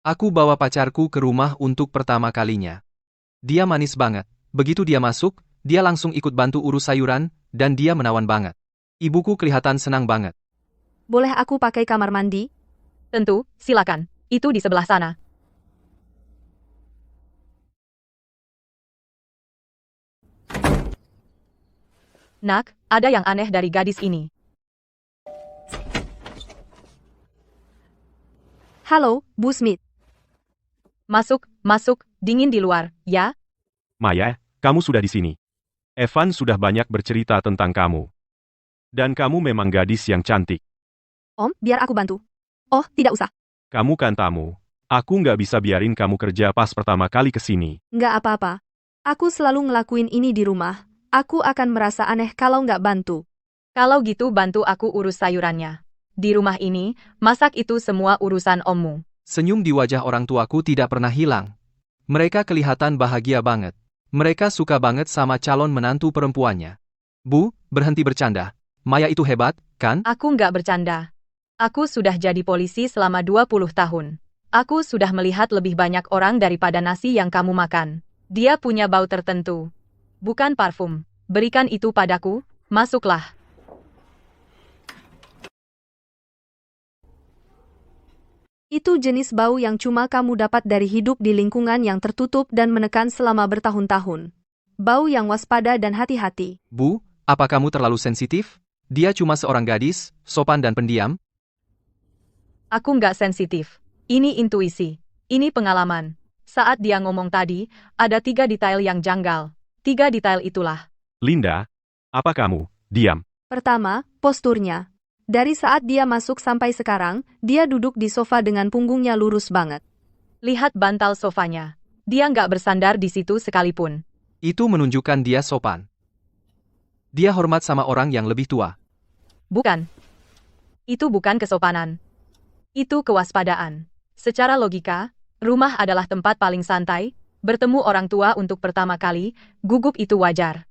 Aku bawa pacarku ke rumah untuk pertama kalinya. Dia manis banget. Begitu dia masuk, dia langsung ikut bantu urus sayuran, dan dia menawan banget. Ibuku kelihatan senang banget. Boleh aku pakai kamar mandi? Tentu, silakan. Itu di sebelah sana. Nak, ada yang aneh dari gadis ini. Halo, Bu Smith. Masuk, masuk, dingin di luar, ya? Maya, kamu sudah di sini. Evan sudah banyak bercerita tentang kamu. Dan kamu memang gadis yang cantik. Om, biar aku bantu. Oh, tidak usah. Kamu kan tamu. Aku nggak bisa biarin kamu kerja pas pertama kali ke sini. Nggak apa-apa. Aku selalu ngelakuin ini di rumah. Aku akan merasa aneh kalau nggak bantu. Kalau gitu bantu aku urus sayurannya. Di rumah ini, masak itu semua urusan ommu. Senyum di wajah orang tuaku tidak pernah hilang. Mereka kelihatan bahagia banget. Mereka suka banget sama calon menantu perempuannya. Bu, berhenti bercanda. Maya itu hebat, kan? Aku nggak bercanda. Aku sudah jadi polisi selama 20 tahun. Aku sudah melihat lebih banyak orang daripada nasi yang kamu makan. Dia punya bau tertentu. Bukan parfum. Berikan itu padaku, masuklah. Itu jenis bau yang cuma kamu dapat dari hidup di lingkungan yang tertutup dan menekan selama bertahun-tahun. Bau yang waspada dan hati-hati. Bu, apa kamu terlalu sensitif? Dia cuma seorang gadis, sopan dan pendiam. Aku nggak sensitif. Ini intuisi. Ini pengalaman. Saat dia ngomong tadi, ada 3 detail yang janggal. 3 detail itulah. Linda, apa kamu? Diam. Pertama, posturnya. Dari saat dia masuk sampai sekarang, dia duduk di sofa dengan punggungnya lurus banget. Lihat bantal sofanya. Dia nggak bersandar di situ sekalipun. Itu menunjukkan dia sopan. Dia hormat sama orang yang lebih tua. Bukan. Itu bukan kesopanan. Itu kewaspadaan. Secara logika, rumah adalah tempat paling santai, bertemu orang tua untuk pertama kali, gugup itu wajar.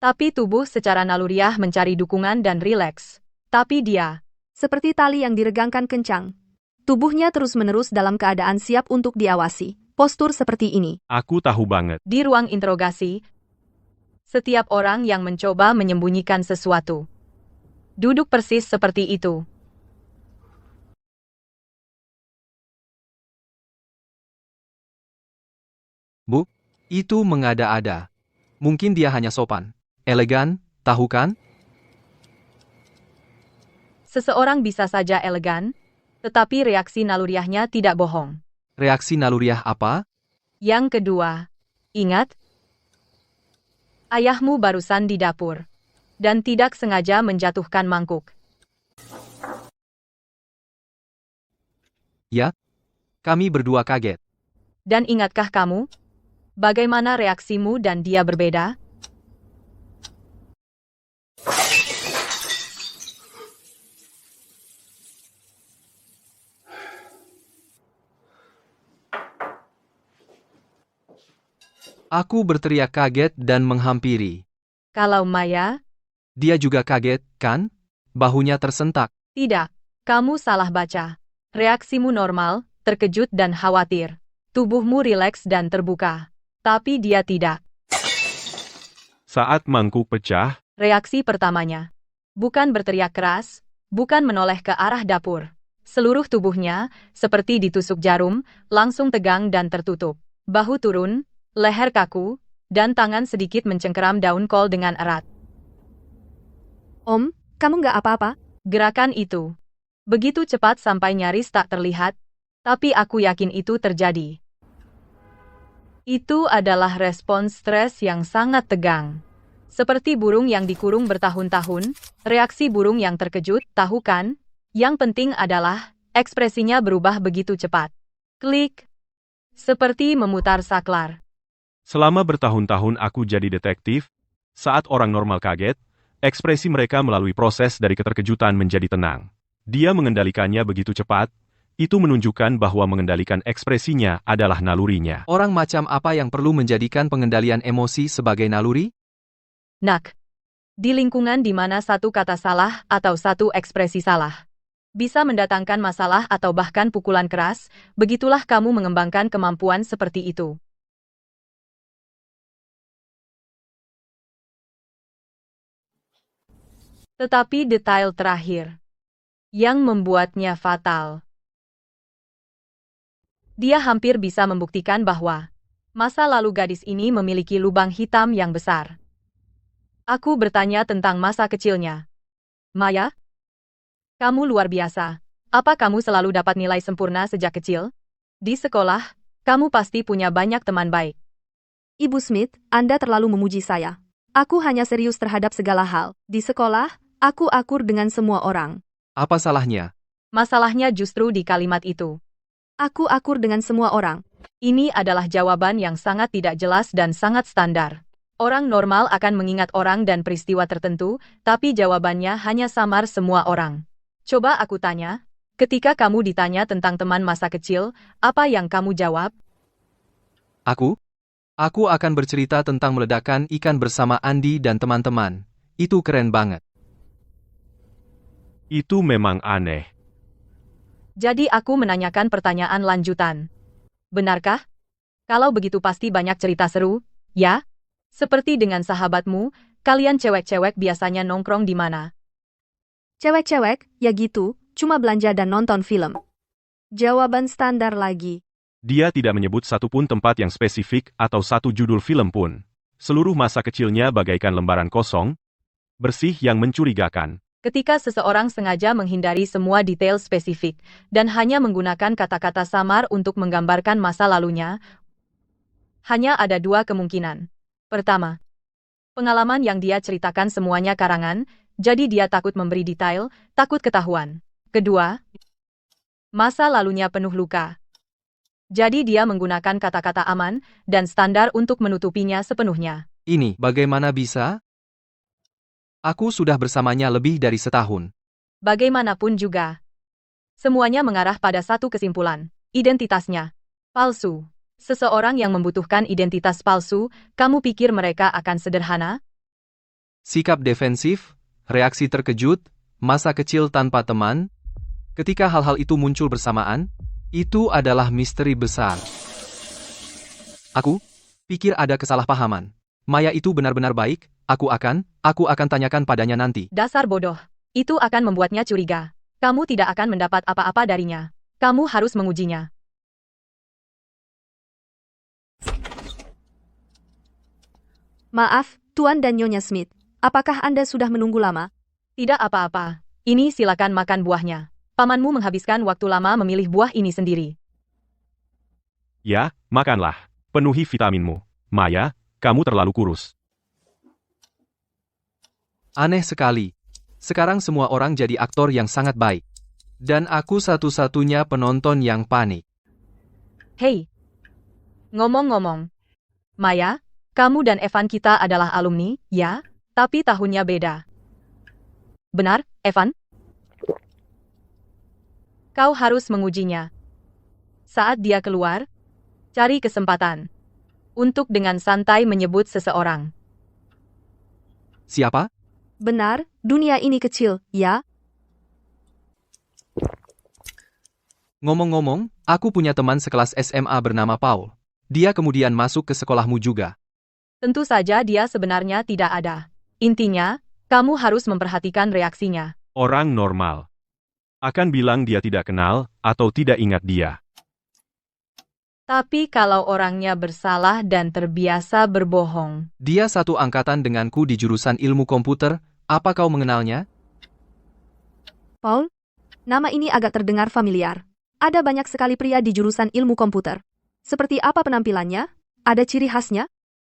Tapi tubuh secara naluriah mencari dukungan dan rileks. Tapi dia, Seperti tali yang diregangkan kencang. Tubuhnya terus-menerus dalam keadaan siap untuk diawasi. Postur seperti ini. Aku tahu banget. di ruang interogasi, setiap orang yang mencoba menyembunyikan sesuatu. Duduk persis seperti itu. Bu, itu mengada-ada. Mungkin dia hanya sopan. Elegan, tahu kan? Seseorang bisa saja elegan, tetapi reaksi naluriahnya tidak bohong. Reaksi naluriah apa? Yang kedua, ingat, ayahmu barusan di dapur, dan tidak sengaja menjatuhkan mangkuk. Ya? Kami berdua kaget. Dan ingatkah kamu? Bagaimana reaksimu dan dia berbeda? Aku berteriak kaget dan menghampiri. Kalau Maya, Dia juga kaget, kan? Bahunya tersentak. tidak. Kamu salah baca. Reaksimu normal, terkejut dan khawatir. Tubuhmu rileks dan terbuka. Tapi dia tidak. Saat mangkuk pecah, Reaksi pertamanya. Bukan berteriak keras, bukan menoleh ke arah dapur. Seluruh tubuhnya, seperti ditusuk jarum, langsung tegang dan tertutup. Bahu turun, leher kaku, dan tangan sedikit mencengkeram daun kol dengan erat. Om, kamu nggak apa-apa? Gerakan itu begitu cepat sampai nyaris tak terlihat, tapi aku yakin itu terjadi. Itu adalah respons stres yang sangat tegang. Seperti burung yang dikurung bertahun-tahun, reaksi burung yang terkejut, tahu kan? Yang penting adalah, ekspresinya berubah begitu cepat. Klik. Seperti memutar saklar. selama bertahun-tahun aku jadi detektif, saat orang normal kaget, ekspresi mereka melalui proses dari keterkejutan menjadi tenang. Dia mengendalikannya begitu cepat, itu menunjukkan bahwa mengendalikan ekspresinya adalah nalurinya. Orang macam apa yang perlu menjadikan pengendalian emosi sebagai naluri? Nak. Di lingkungan di mana satu kata salah atau satu ekspresi salah Bisa mendatangkan masalah atau bahkan pukulan keras, begitulah kamu mengembangkan kemampuan seperti itu. Tetapi detail terakhir yang membuatnya fatal. Dia hampir bisa membuktikan bahwa masa lalu gadis ini memiliki lubang hitam yang besar. Aku bertanya tentang masa kecilnya. Maya, kamu luar biasa. Apa kamu selalu dapat nilai sempurna sejak kecil? Di sekolah, kamu pasti punya banyak teman baik. Ibu Smith, Anda terlalu memuji saya. Aku hanya serius terhadap segala hal. Di sekolah, aku akur dengan semua orang. Apa salahnya? Masalahnya justru di kalimat itu. Aku akur dengan semua orang. Ini adalah jawaban yang sangat tidak jelas dan sangat standar. Orang normal akan mengingat orang dan peristiwa tertentu, tapi jawabannya hanya samar semua orang. Coba aku tanya, ketika kamu ditanya tentang teman masa kecil, apa yang kamu jawab? Aku akan bercerita tentang meledakan ikan bersama Andi dan teman-teman. Itu keren banget. Itu memang aneh. Jadi aku menanyakan pertanyaan lanjutan. Benarkah? Kalau begitu pasti banyak cerita seru, ya? Seperti dengan sahabatmu, kalian cewek-cewek biasanya nongkrong di mana? Cewek-cewek, ya gitu, cuma belanja dan nonton film. Jawaban standar lagi. Dia tidak menyebut satupun tempat yang spesifik atau satu judul film pun. Seluruh masa kecilnya bagaikan lembaran kosong, bersih yang mencurigakan. Ketika seseorang sengaja menghindari semua detail spesifik dan hanya menggunakan kata-kata samar untuk menggambarkan masa lalunya, hanya ada dua kemungkinan. Pertama, pengalaman yang dia ceritakan semuanya karangan, jadi dia takut memberi detail, takut ketahuan. Kedua, masa lalunya penuh luka. Jadi dia menggunakan kata-kata aman dan standar untuk menutupinya sepenuhnya. Ini bagaimana bisa? Aku sudah bersamanya lebih dari setahun. Bagaimanapun juga, semuanya mengarah pada satu kesimpulan. Identitasnya palsu. Seseorang yang membutuhkan identitas palsu, kamu pikir mereka akan sederhana? Sikap defensif, reaksi terkejut, masa kecil tanpa teman. Ketika hal-hal itu muncul bersamaan, itu adalah misteri besar. Aku pikir ada kesalahpahaman. Maya itu benar-benar baik, aku akan tanyakan padanya nanti. Dasar bodoh. Itu akan membuatnya curiga. Kamu tidak akan mendapat apa-apa darinya. Kamu harus mengujinya. Maaf, Tuan dan Nyonya Smith. Apakah Anda sudah menunggu lama? Tidak apa-apa. Ini silakan makan buahnya. Pamanmu menghabiskan waktu lama memilih buah ini sendiri. Ya, makanlah. Penuhi vitaminmu. Maya, kamu terlalu kurus. Aneh sekali. Sekarang semua orang jadi aktor yang sangat baik. Dan aku satu-satunya penonton yang panik. Hei. Ngomong-ngomong. Maya, kamu dan Evan kita adalah alumni, ya? Tapi tahunnya beda. Benar, Evan? Kau harus mengujinya. Saat dia keluar, cari kesempatan untuk dengan santai menyebut seseorang. Siapa? Benar, dunia ini kecil, ya? Ngomong-ngomong, aku punya teman sekelas SMA bernama Paul. Dia kemudian masuk ke sekolahmu juga. Tentu saja dia sebenarnya tidak ada. Intinya, kamu harus memperhatikan reaksinya. Orang normal akan bilang dia tidak kenal atau tidak ingat dia. Tapi kalau orangnya bersalah dan terbiasa berbohong. Dia satu angkatan denganku di jurusan ilmu komputer, apa kau mengenalnya? Paul? Nama ini agak terdengar familiar. Ada banyak sekali pria di jurusan ilmu komputer. Seperti apa penampilannya? Ada ciri khasnya?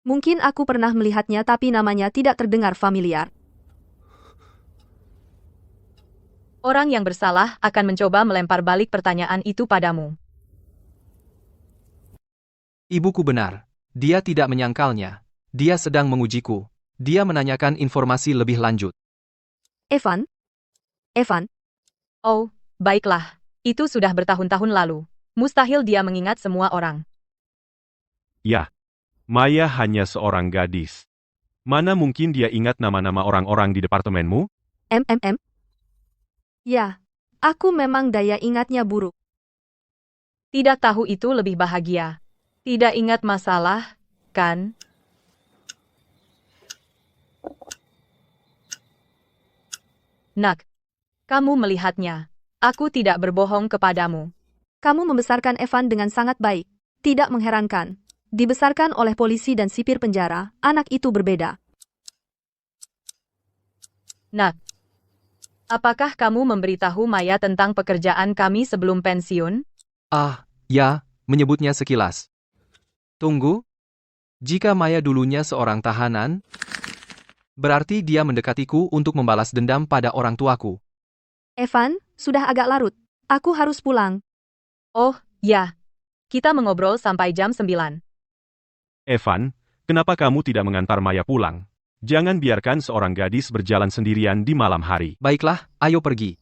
Mungkin aku pernah melihatnya tapi namanya tidak terdengar familiar. Orang yang bersalah akan mencoba melempar balik pertanyaan itu padamu. Ibuku benar. Dia tidak menyangkalnya. Dia sedang mengujiku. Dia menanyakan informasi lebih lanjut. Evan? Evan? Oh, baiklah. Itu sudah bertahun-tahun lalu. Mustahil dia mengingat semua orang. Ya, Maya hanya seorang gadis. Mana mungkin dia ingat nama-nama orang-orang di departemenmu? Ya. Aku memang daya ingatnya buruk. Tidak tahu itu lebih bahagia. Tidak ingat masalah, kan? Nak, kamu melihatnya. Aku tidak berbohong kepadamu. Kamu membesarkan Evan dengan sangat baik. Tidak mengherankan. Dibesarkan oleh polisi dan sipir penjara, anak itu berbeda. Nak, apakah kamu memberitahu Maya tentang pekerjaan kami sebelum pensiun? Ah, ya, menyebutnya sekilas. Tunggu. Jika Maya dulunya seorang tahanan, berarti dia mendekatiku untuk membalas dendam pada orang tuaku. Evan, sudah agak larut. Aku harus pulang. Oh, ya. Kita mengobrol sampai jam 9. Evan, kenapa kamu tidak mengantar Maya pulang? Jangan biarkan seorang gadis berjalan sendirian di malam hari. Baiklah, ayo pergi.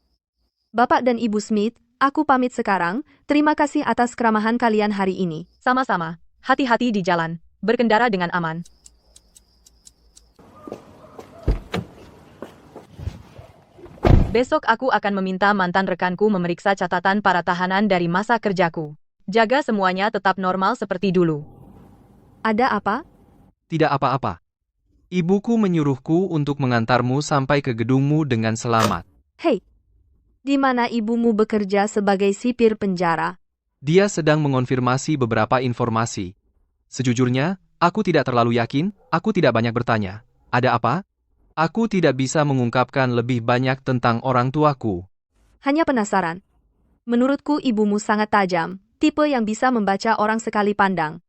Bapak dan Ibu Smith, aku pamit sekarang. Terima kasih atas keramahan kalian hari ini. Sama-sama. Hati-hati di jalan. Berkendara dengan aman. Besok aku akan meminta mantan rekanku memeriksa catatan para tahanan dari masa kerjaku. Jaga semuanya tetap normal seperti dulu. Ada apa? Tidak apa-apa. Ibuku menyuruhku untuk mengantarmu sampai ke gedungmu dengan selamat. Hei, di mana ibumu bekerja sebagai sipir penjara? Dia sedang mengonfirmasi beberapa informasi. Sejujurnya, aku tidak terlalu yakin, aku tidak banyak bertanya. Ada apa? Aku tidak bisa mengungkapkan lebih banyak tentang orang tuaku. Hanya penasaran. Menurutku ibumu sangat tajam, tipe yang bisa membaca orang sekali pandang.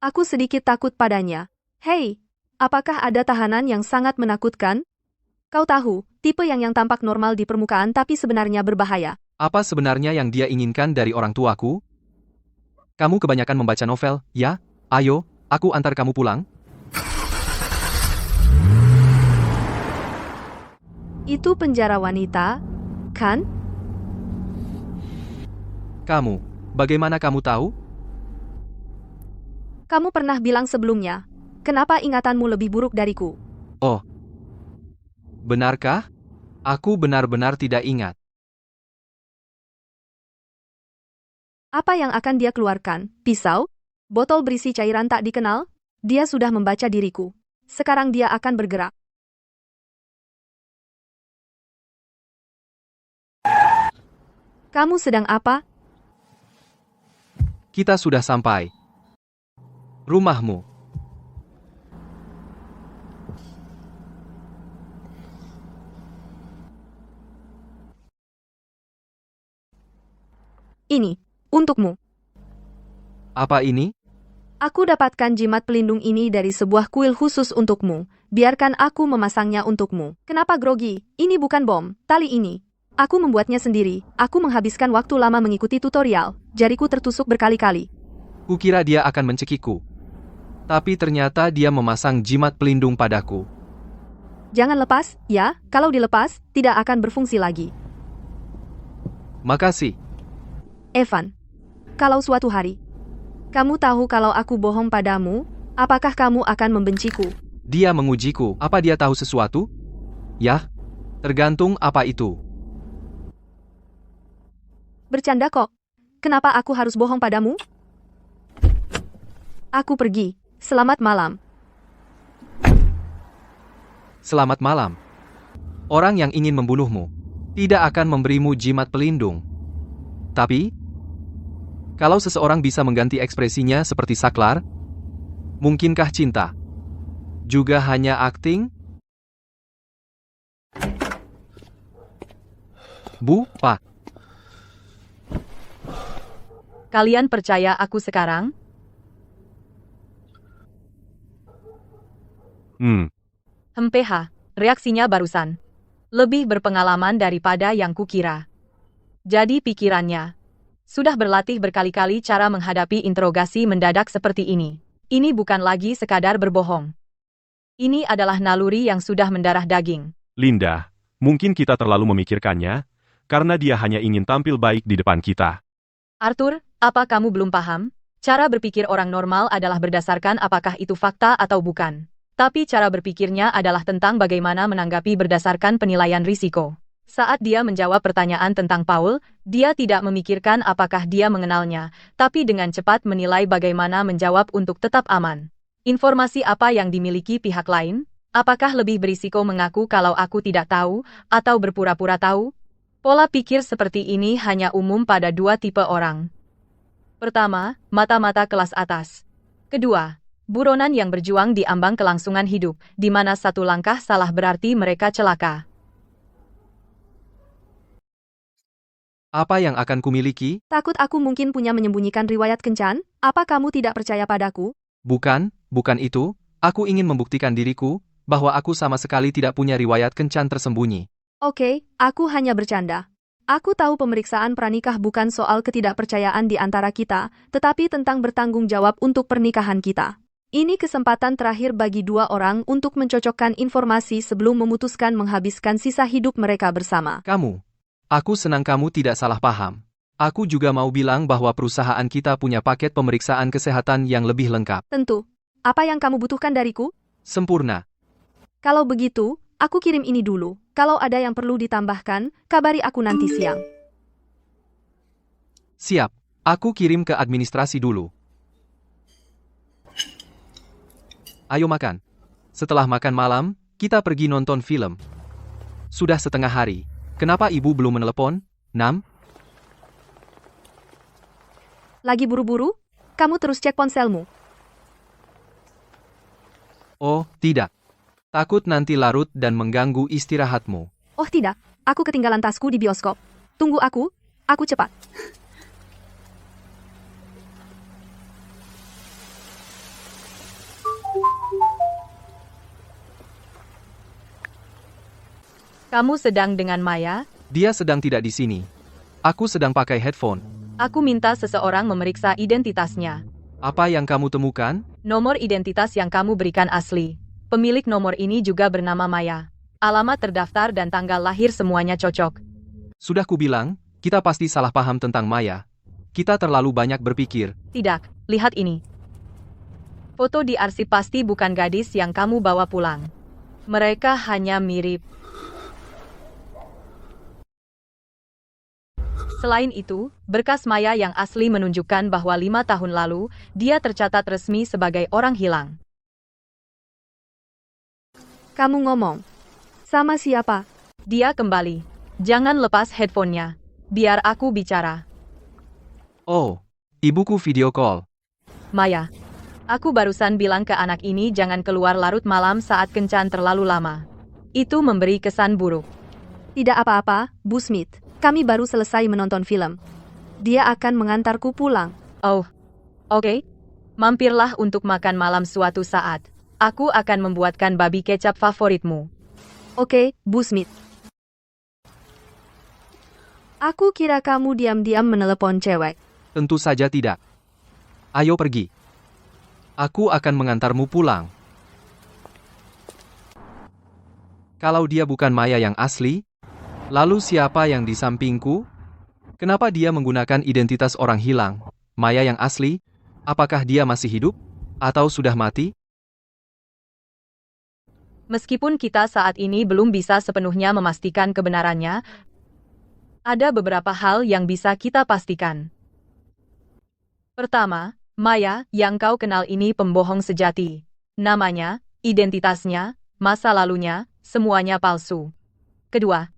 Aku sedikit takut padanya. Hei, apakah ada tahanan yang sangat menakutkan? Kau tahu, tipe yang tampak normal di permukaan tapi sebenarnya berbahaya. Apa sebenarnya yang dia inginkan dari orang tuaku? Kamu kebanyakan membaca novel, ya? Ayo, aku antar kamu pulang. Itu penjara wanita, kan? Kamu, bagaimana kamu tahu? Kamu pernah bilang sebelumnya. Kenapa ingatanmu lebih buruk dariku? Oh. Benarkah? Aku benar-benar tidak ingat. Apa yang akan dia keluarkan? Pisau? Botol berisi cairan tak dikenal? Dia sudah membaca diriku. Sekarang dia akan bergerak. Kamu sedang apa? Kita sudah sampai. Rumahmu. Ini, untukmu. Apa ini? Aku dapatkan jimat pelindung ini dari sebuah kuil khusus untukmu. Biarkan aku memasangnya untukmu. Kenapa grogi? Ini bukan bom, tali ini. Aku membuatnya sendiri. Aku menghabiskan waktu lama mengikuti tutorial. Jariku tertusuk berkali-kali. Kukira dia akan mencekikku. Tapi ternyata dia memasang jimat pelindung padaku. Jangan lepas, ya. Kalau dilepas, tidak akan berfungsi lagi. Makasih. Evan, kalau suatu hari kamu tahu kalau aku bohong padamu, apakah kamu akan membenciku? Dia mengujiku. Apa dia tahu sesuatu? Yah, tergantung apa itu. Bercanda kok. Kenapa aku harus bohong padamu? Aku pergi. Selamat malam. Selamat malam. Orang yang ingin membunuhmu tidak akan memberimu jimat pelindung. Tapi, kalau seseorang bisa mengganti ekspresinya seperti saklar, mungkinkah cinta juga hanya akting? Bu, Pak. Kalian percaya aku sekarang? PH, reaksinya barusan. Lebih berpengalaman daripada yang kukira. Jadi pikirannya. Sudah berlatih berkali-kali cara menghadapi interogasi mendadak seperti ini. Ini bukan lagi sekadar berbohong. Ini adalah naluri yang sudah mendarah daging. Linda, mungkin kita terlalu memikirkannya, karena dia hanya ingin tampil baik di depan kita. Arthur, apa kamu belum paham? Cara berpikir orang normal adalah berdasarkan apakah itu fakta atau bukan. Tapi cara berpikirnya adalah tentang bagaimana menanggapi berdasarkan penilaian risiko. Saat dia menjawab pertanyaan tentang Paul, dia tidak memikirkan apakah dia mengenalnya, tapi dengan cepat menilai bagaimana menjawab untuk tetap aman. Informasi apa yang dimiliki pihak lain? Apakah lebih berisiko mengaku kalau aku tidak tahu, atau berpura-pura tahu? Pola pikir seperti ini hanya umum pada dua tipe orang. Pertama, mata-mata kelas atas. Kedua, buronan yang berjuang di ambang kelangsungan hidup, di mana satu langkah salah berarti mereka celaka. Apa yang akan kumiliki? Takut aku mungkin punya menyembunyikan riwayat kencan? Apa kamu tidak percaya padaku? Bukan itu. Aku ingin membuktikan diriku, bahwa aku sama sekali tidak punya riwayat kencan tersembunyi. Oke, aku hanya bercanda. Aku tahu pemeriksaan pranikah bukan soal ketidakpercayaan di antara kita, tetapi tentang bertanggung jawab untuk pernikahan kita. Ini kesempatan terakhir bagi dua orang untuk mencocokkan informasi sebelum memutuskan menghabiskan sisa hidup mereka bersama. Aku senang kamu tidak salah paham. Aku juga mau bilang bahwa perusahaan kita punya paket pemeriksaan kesehatan yang lebih lengkap. Tentu. Apa yang kamu butuhkan dariku? Sempurna. Kalau begitu, aku kirim ini dulu. Kalau ada yang perlu ditambahkan, kabari aku nanti siang. Siap. Aku kirim ke administrasi dulu. Ayo makan. Setelah makan malam, kita pergi nonton film. Sudah setengah hari. Kenapa ibu belum menelepon? Nam? Lagi buru-buru? Kamu terus cek ponselmu. Oh, tidak. Takut nanti larut dan mengganggu istirahatmu. Oh tidak, aku ketinggalan tasku di bioskop. Tunggu aku cepat. Kamu sedang dengan Maya? Dia sedang tidak di sini. Aku sedang pakai headphone. Aku minta seseorang memeriksa identitasnya. Apa yang kamu temukan? Nomor identitas yang kamu berikan asli. Pemilik nomor ini juga bernama Maya. Alamat terdaftar dan tanggal lahir semuanya cocok. Sudah kubilang, kita pasti salah paham tentang Maya. Kita terlalu banyak berpikir. Tidak, lihat ini. Foto di arsip pasti bukan gadis yang kamu bawa pulang. Mereka hanya mirip. Selain itu, berkas Maya yang asli menunjukkan bahwa 5 tahun lalu, dia tercatat resmi sebagai orang hilang. Kamu ngomong. Sama siapa? Dia kembali. Jangan lepas headphone-nya. Biar aku bicara. Oh, ibuku video call. Maya, aku barusan bilang ke anak ini jangan keluar larut malam saat kencan terlalu lama. Itu memberi kesan buruk. Tidak apa-apa, Bu Smith. Kami baru selesai menonton film. Dia akan mengantarku pulang. Oh, oke. Mampirlah untuk makan malam suatu saat. Aku akan membuatkan babi kecap favoritmu. Oke, Bu Smith. Aku kira kamu diam-diam menelepon cewek. Tentu saja tidak. Ayo pergi. Aku akan mengantarmu pulang. Kalau dia bukan Maya yang asli, lalu siapa yang di sampingku? Kenapa dia menggunakan identitas orang hilang? Maya yang asli? Apakah dia masih hidup? Atau sudah mati? Meskipun kita saat ini belum bisa sepenuhnya memastikan kebenarannya, ada beberapa hal yang bisa kita pastikan. Pertama, Maya, yang kau kenal ini pembohong sejati. Namanya, identitasnya, masa lalunya, semuanya palsu. Kedua,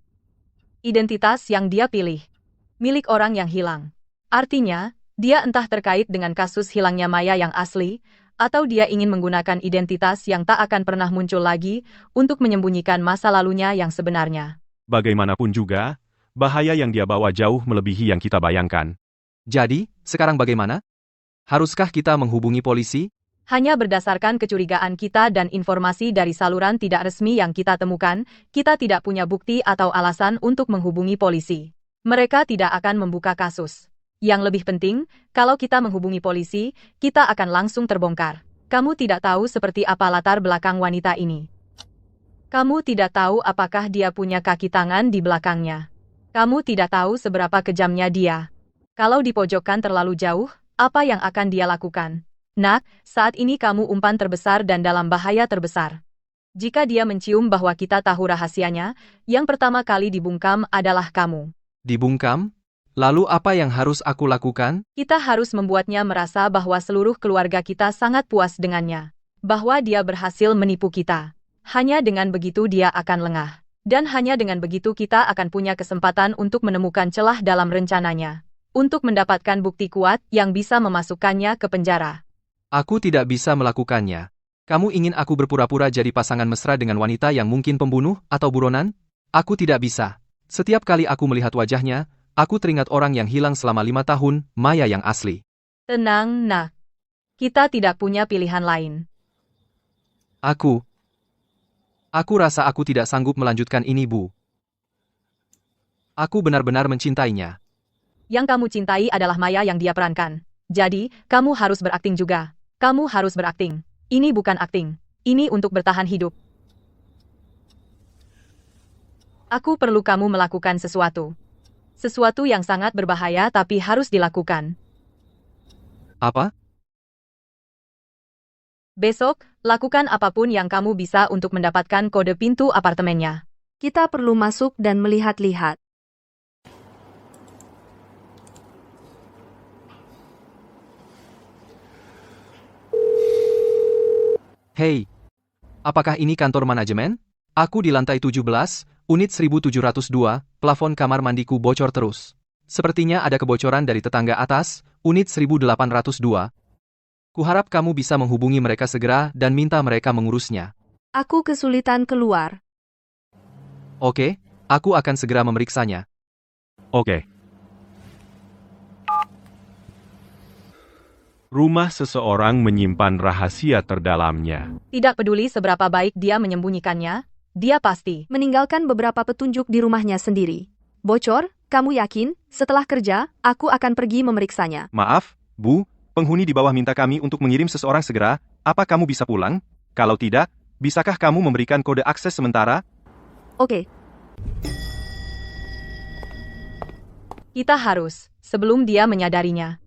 identitas yang dia pilih. Milik orang yang hilang. Artinya, dia entah terkait dengan kasus hilangnya Maya yang asli, atau dia ingin menggunakan identitas yang tak akan pernah muncul lagi untuk menyembunyikan masa lalunya yang sebenarnya. Bagaimanapun juga, bahaya yang dia bawa jauh melebihi yang kita bayangkan. Jadi, sekarang bagaimana? Haruskah kita menghubungi polisi? Hanya berdasarkan kecurigaan kita dan informasi dari saluran tidak resmi yang kita temukan, kita tidak punya bukti atau alasan untuk menghubungi polisi. Mereka tidak akan membuka kasus. Yang lebih penting, kalau kita menghubungi polisi, kita akan langsung terbongkar. Kamu tidak tahu seperti apa latar belakang wanita ini. Kamu tidak tahu apakah dia punya kaki tangan di belakangnya. Kamu tidak tahu seberapa kejamnya dia. Kalau dipojokkan terlalu jauh, apa yang akan dia lakukan? Nak, saat ini kamu umpan terbesar dan dalam bahaya terbesar. Jika dia mencium bahwa kita tahu rahasianya, yang pertama kali dibungkam adalah kamu. Dibungkam? Lalu apa yang harus aku lakukan? Kita harus membuatnya merasa bahwa seluruh keluarga kita sangat puas dengannya. Bahwa dia berhasil menipu kita. Hanya dengan begitu dia akan lengah. Dan hanya dengan begitu kita akan punya kesempatan untuk menemukan celah dalam rencananya. Untuk mendapatkan bukti kuat yang bisa memasukkannya ke penjara. Aku tidak bisa melakukannya. Kamu ingin aku berpura-pura jadi pasangan mesra dengan wanita yang mungkin pembunuh atau buronan? Aku tidak bisa. Setiap kali aku melihat wajahnya, aku teringat orang yang hilang selama 5 tahun, Maya yang asli. Tenang, nak. Kita tidak punya pilihan lain. Aku rasa aku tidak sanggup melanjutkan ini, Bu. Aku benar-benar mencintainya. Yang kamu cintai adalah Maya yang dia perankan. Jadi, kamu harus berakting juga. Kamu harus berakting. Ini bukan akting. Ini untuk bertahan hidup. Aku perlu kamu melakukan sesuatu. Sesuatu yang sangat berbahaya tapi harus dilakukan. Apa? Besok, lakukan apapun yang kamu bisa untuk mendapatkan kode pintu apartemennya. Kita perlu masuk dan melihat-lihat. Hei, apakah ini kantor manajemen? Aku di lantai 17, unit 1702, plafon kamar mandiku bocor terus. Sepertinya ada kebocoran dari tetangga atas, unit 1802. Kuharap kamu bisa menghubungi mereka segera dan minta mereka mengurusnya. Aku kesulitan keluar. Oke, aku akan segera memeriksanya. Oke. Rumah seseorang menyimpan rahasia terdalamnya. Tidak peduli seberapa baik dia menyembunyikannya, dia pasti Meninggalkan beberapa petunjuk di rumahnya sendiri. Bocor, kamu yakin? Setelah kerja, aku akan pergi memeriksanya. Maaf, Bu, penghuni di bawah minta kami untuk mengirim seseorang segera. Apa kamu bisa pulang? Kalau tidak, bisakah kamu memberikan kode akses sementara? Oke, Kita harus, sebelum dia menyadarinya,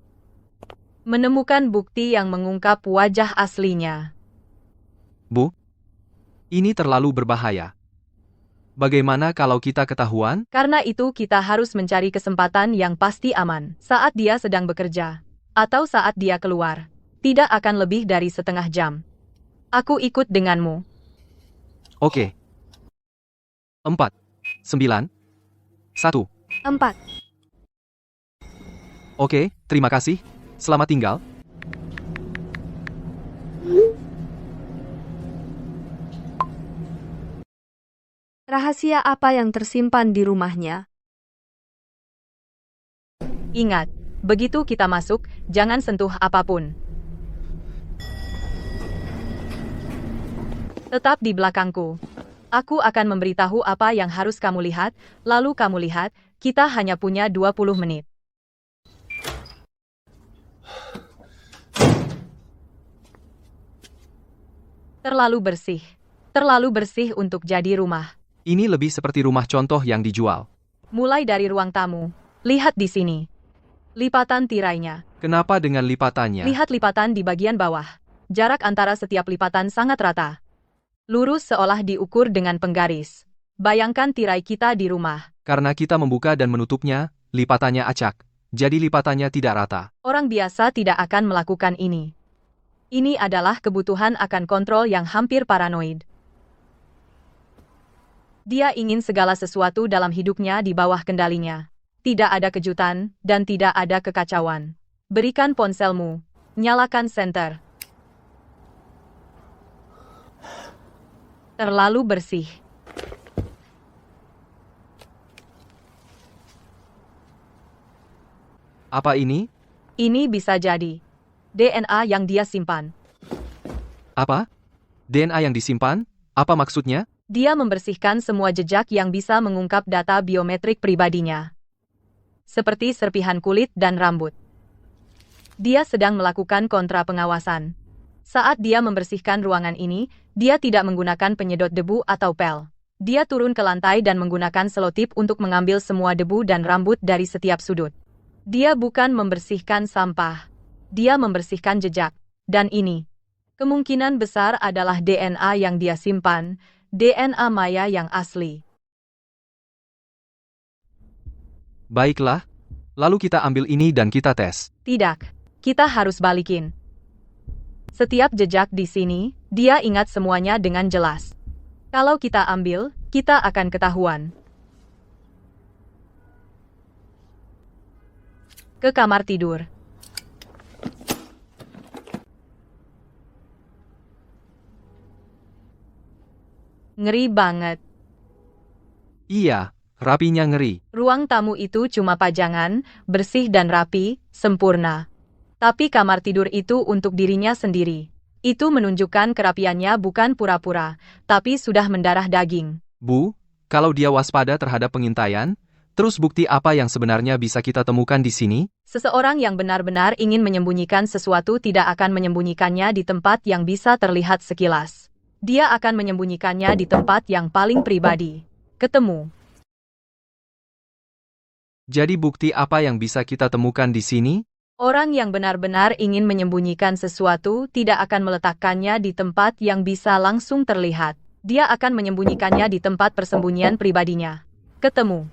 menemukan bukti yang mengungkap wajah aslinya. Bu, ini terlalu berbahaya. Bagaimana kalau kita ketahuan? Karena itu kita harus mencari kesempatan yang pasti aman saat dia sedang bekerja. Atau saat dia keluar. Tidak akan lebih dari setengah jam. Aku ikut denganmu. Oke. 4, 9, 1. 4. Oke, terima kasih. Selamat tinggal. Rahasia apa yang tersimpan di rumahnya? Ingat, begitu kita masuk, jangan sentuh apapun. Tetap di belakangku. Aku akan memberitahu apa yang harus kamu lihat, lalu kamu lihat, kita hanya punya 20 menit. Terlalu bersih. Terlalu bersih untuk jadi rumah. Ini lebih seperti rumah contoh yang dijual. Mulai dari ruang tamu. Lihat di sini. Lipatan tirainya. Kenapa dengan lipatannya? Lihat lipatan di bagian bawah. Jarak antara setiap lipatan sangat rata. Lurus seolah diukur dengan penggaris. Bayangkan tirai kita di rumah. Karena kita membuka dan menutupnya, lipatannya acak. Jadi lipatannya tidak rata. Orang biasa tidak akan melakukan ini. Ini adalah kebutuhan akan kontrol yang hampir paranoid. Dia ingin segala sesuatu dalam hidupnya di bawah kendalinya. Tidak ada kejutan, dan tidak ada kekacauan. Berikan ponselmu. Nyalakan senter. Terlalu bersih. Apa ini? Ini bisa jadi DNA yang dia simpan. Apa? DNA yang disimpan? Apa maksudnya? Dia membersihkan semua jejak yang bisa mengungkap data biometrik pribadinya. Seperti serpihan kulit dan rambut. Dia sedang melakukan kontra pengawasan. Saat dia membersihkan ruangan ini, dia tidak menggunakan penyedot debu atau pel. Dia turun ke lantai dan menggunakan selotip untuk mengambil semua debu dan rambut dari setiap sudut. Dia bukan membersihkan sampah. Dia membersihkan jejak. Dan ini Kemungkinan besar adalah DNA yang dia simpan, DNA Maya yang asli. Baiklah. Lalu kita ambil ini dan kita tes. Tidak, kita harus balikin. Setiap jejak di sini, dia ingat semuanya dengan jelas. Kalau kita ambil, kita akan ketahuan. Ke kamar tidur. Ngeri banget. Iya, rapinya ngeri. Ruang tamu itu cuma pajangan, bersih dan rapi, sempurna. Tapi kamar tidur itu untuk dirinya sendiri. Itu menunjukkan kerapiannya bukan pura-pura, tapi sudah mendarah daging. Bu, kalau dia waspada terhadap pengintaian, terus bukti apa yang sebenarnya bisa kita temukan di sini? Seseorang yang benar-benar ingin menyembunyikan sesuatu tidak akan menyembunyikannya di tempat yang bisa terlihat sekilas. Dia akan menyembunyikannya di tempat yang paling pribadi. Ketemu. Jadi bukti apa yang bisa kita temukan di sini? Orang yang benar-benar ingin menyembunyikan sesuatu tidak akan meletakkannya di tempat yang bisa langsung terlihat. Dia akan menyembunyikannya di tempat persembunyian pribadinya. Ketemu.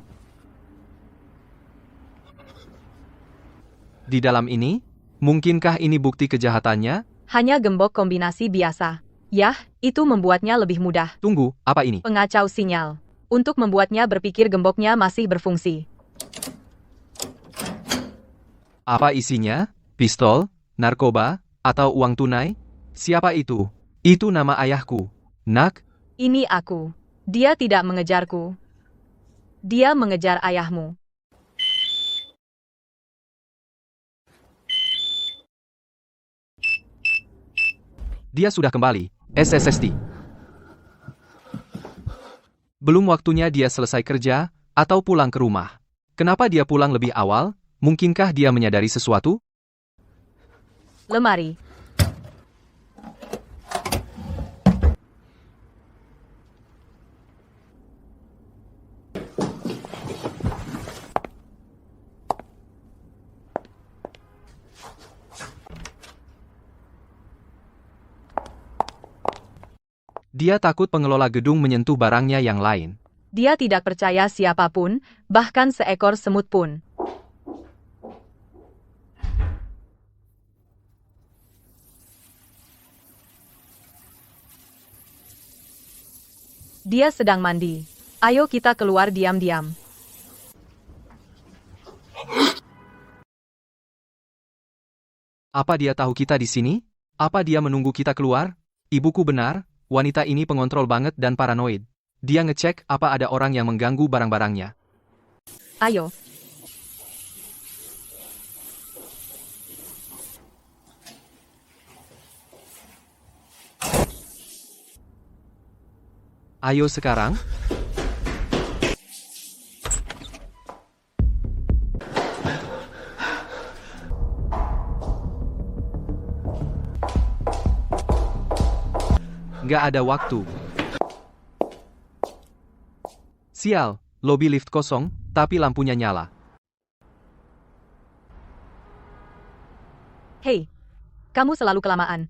Di dalam ini? Mungkinkah ini bukti kejahatannya? Hanya gembok kombinasi biasa. Yah, itu membuatnya lebih mudah. Tunggu, apa ini? Pengacau sinyal. Untuk membuatnya berpikir gemboknya masih berfungsi. Apa isinya? Pistol, narkoba, atau uang tunai? Siapa itu? Itu nama ayahku. Nak, Ini aku. Dia tidak mengejarku. Dia mengejar ayahmu. dia sudah kembali. SSSD. Belum waktunya dia selesai kerja, atau pulang ke rumah. Kenapa dia pulang lebih awal? Mungkinkah dia menyadari sesuatu? Lemari. Dia takut pengelola gedung menyentuh barangnya yang lain. Dia tidak percaya siapapun, bahkan seekor semut pun. Dia sedang mandi. Ayo kita keluar diam-diam. Apa dia tahu kita di sini? Apa dia menunggu kita keluar? Ibuku benar, wanita ini pengontrol banget dan paranoid. Dia ngecek apa ada orang yang mengganggu barang-barangnya. Ayo. Ayo sekarang. Nggak ada waktu. Sial, lobi lift kosong, tapi lampunya nyala. Hei, kamu selalu kelamaan.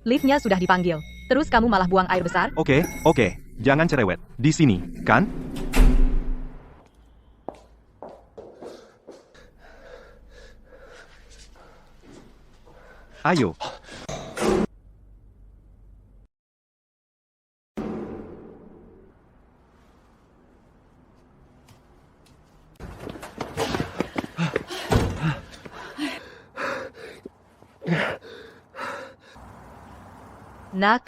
Liftnya sudah dipanggil. Terus kamu malah buang air besar? Oke, jangan cerewet. Di sini, kan? Ayo. Nak,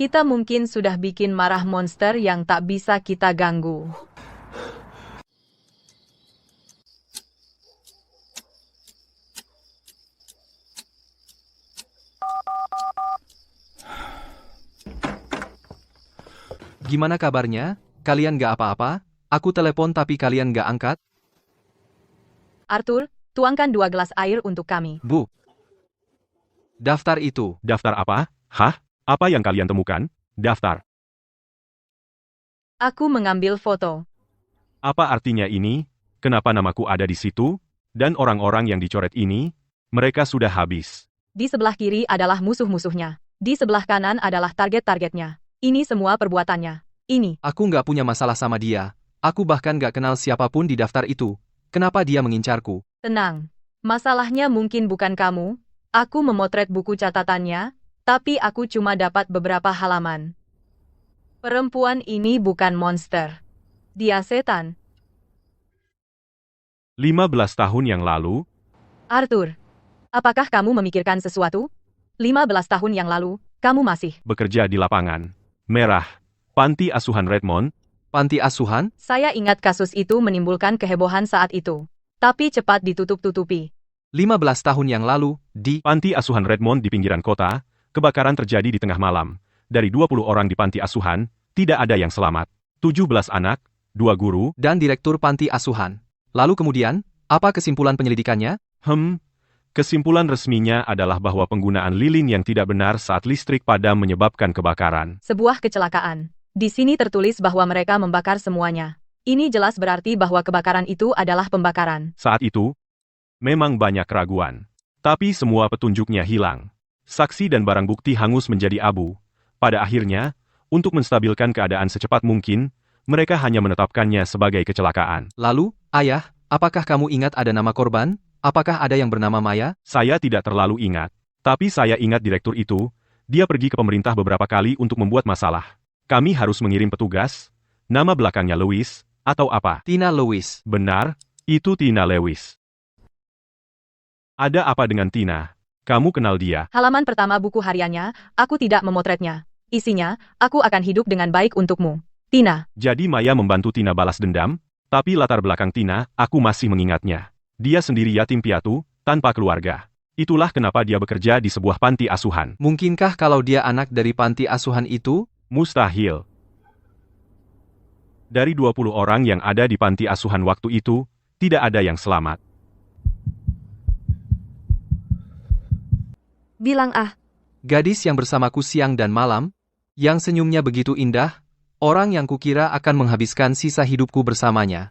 kita mungkin sudah bikin marah monster yang tak bisa kita ganggu. Gimana kabarnya? Kalian nggak apa-apa? Aku telepon tapi kalian nggak angkat? Arthur, tuangkan 2 gelas air untuk kami. Bu. Daftar itu. Daftar apa? Hah? Apa yang kalian temukan? Daftar. Aku mengambil foto. Apa artinya ini? Kenapa namaku ada di situ? Dan orang-orang yang dicoret ini? Mereka sudah habis. Di sebelah kiri adalah musuh-musuhnya. Di sebelah kanan adalah target-targetnya. Ini semua perbuatannya. Ini. Aku nggak punya masalah sama dia. Aku bahkan nggak kenal siapapun di daftar itu. Kenapa dia mengincarku? Tenang. Masalahnya mungkin bukan kamu. Aku memotret buku catatannya, tapi aku cuma dapat beberapa halaman. Perempuan ini bukan monster. Dia setan. 15 tahun yang lalu, Arthur, apakah kamu memikirkan sesuatu? 15 tahun yang lalu, kamu masih. bekerja di lapangan merah, panti asuhan Redmond, Panti asuhan? Saya ingat kasus itu menimbulkan kehebohan saat itu. Tapi cepat ditutup-tutupi. 15 tahun yang lalu, di panti asuhan Redmond di pinggiran kota, kebakaran terjadi di tengah malam. Dari 20 orang di panti asuhan, tidak ada yang selamat. 17 anak, 2 guru, dan direktur panti asuhan. Lalu kemudian, apa kesimpulan penyelidikannya? Kesimpulan resminya adalah bahwa penggunaan lilin yang tidak benar saat listrik padam menyebabkan kebakaran. Sebuah kecelakaan. Di sini tertulis bahwa mereka membakar semuanya. Ini jelas berarti bahwa kebakaran itu adalah pembakaran. Saat itu, memang banyak keraguan. Tapi semua petunjuknya hilang. Saksi dan barang bukti hangus menjadi abu. Pada akhirnya, untuk menstabilkan keadaan secepat mungkin, mereka hanya menetapkannya sebagai kecelakaan. Lalu, ayah, apakah kamu ingat ada nama korban? Apakah ada yang bernama Maya? Saya tidak terlalu ingat. Tapi saya ingat direktur itu, dia pergi ke pemerintah beberapa kali untuk membuat masalah. Kami harus mengirim petugas, nama belakangnya Lewis, atau apa? Tina Lewis. Benar, itu Tina Lewis. Ada apa dengan Tina? Kamu kenal dia? Halaman pertama buku hariannya, aku tidak memotretnya. Isinya, aku akan hidup dengan baik untukmu. Tina. Jadi Maya membantu Tina balas dendam, tapi latar belakang Tina, aku masih mengingatnya. Dia sendiri yatim piatu, tanpa keluarga. Itulah kenapa dia bekerja di sebuah panti asuhan. Mungkinkah kalau dia anak dari panti asuhan itu? Mustahil. Dari 20 orang yang ada di panti asuhan waktu itu, tidak ada yang selamat. Bilang ah, Gadis yang bersamaku siang dan malam, yang senyumnya begitu indah, orang yang kukira akan menghabiskan sisa hidupku bersamanya.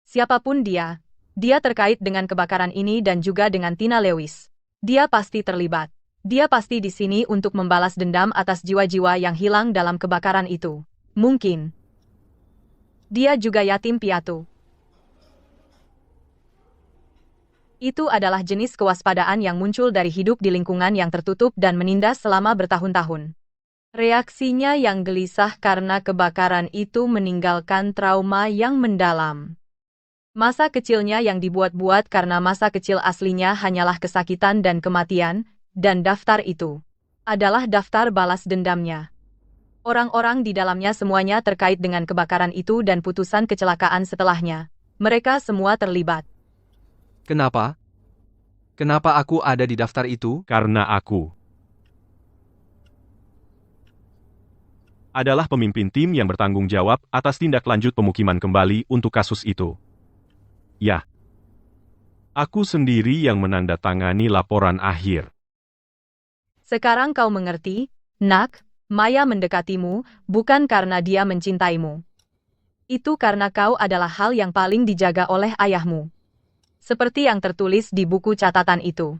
Siapapun dia terkait dengan kebakaran ini dan juga dengan Tina Lewis. Dia pasti terlibat. Dia pasti di sini untuk membalas dendam atas jiwa-jiwa yang hilang dalam kebakaran itu. Mungkin. Dia juga yatim piatu. Itu adalah jenis kewaspadaan yang muncul dari hidup di lingkungan yang tertutup dan menindas selama bertahun-tahun. Reaksinya yang gelisah karena kebakaran itu meninggalkan trauma yang mendalam. Masa kecilnya yang dibuat-buat karena masa kecil aslinya hanyalah kesakitan dan kematian, dan daftar itu adalah daftar balas dendamnya. Orang-orang di dalamnya semuanya terkait dengan kebakaran itu dan putusan kecelakaan setelahnya. Mereka semua terlibat. Kenapa? Kenapa aku ada di daftar itu? Karena aku adalah pemimpin tim yang bertanggung jawab atas tindak lanjut pemukiman kembali untuk kasus itu. Ya. Aku sendiri yang menandatangani laporan akhir. Sekarang kau mengerti, Nak, Maya mendekatimu, bukan karena dia mencintaimu. Itu karena kau adalah hal yang paling dijaga oleh ayahmu. Seperti yang tertulis di buku catatan itu.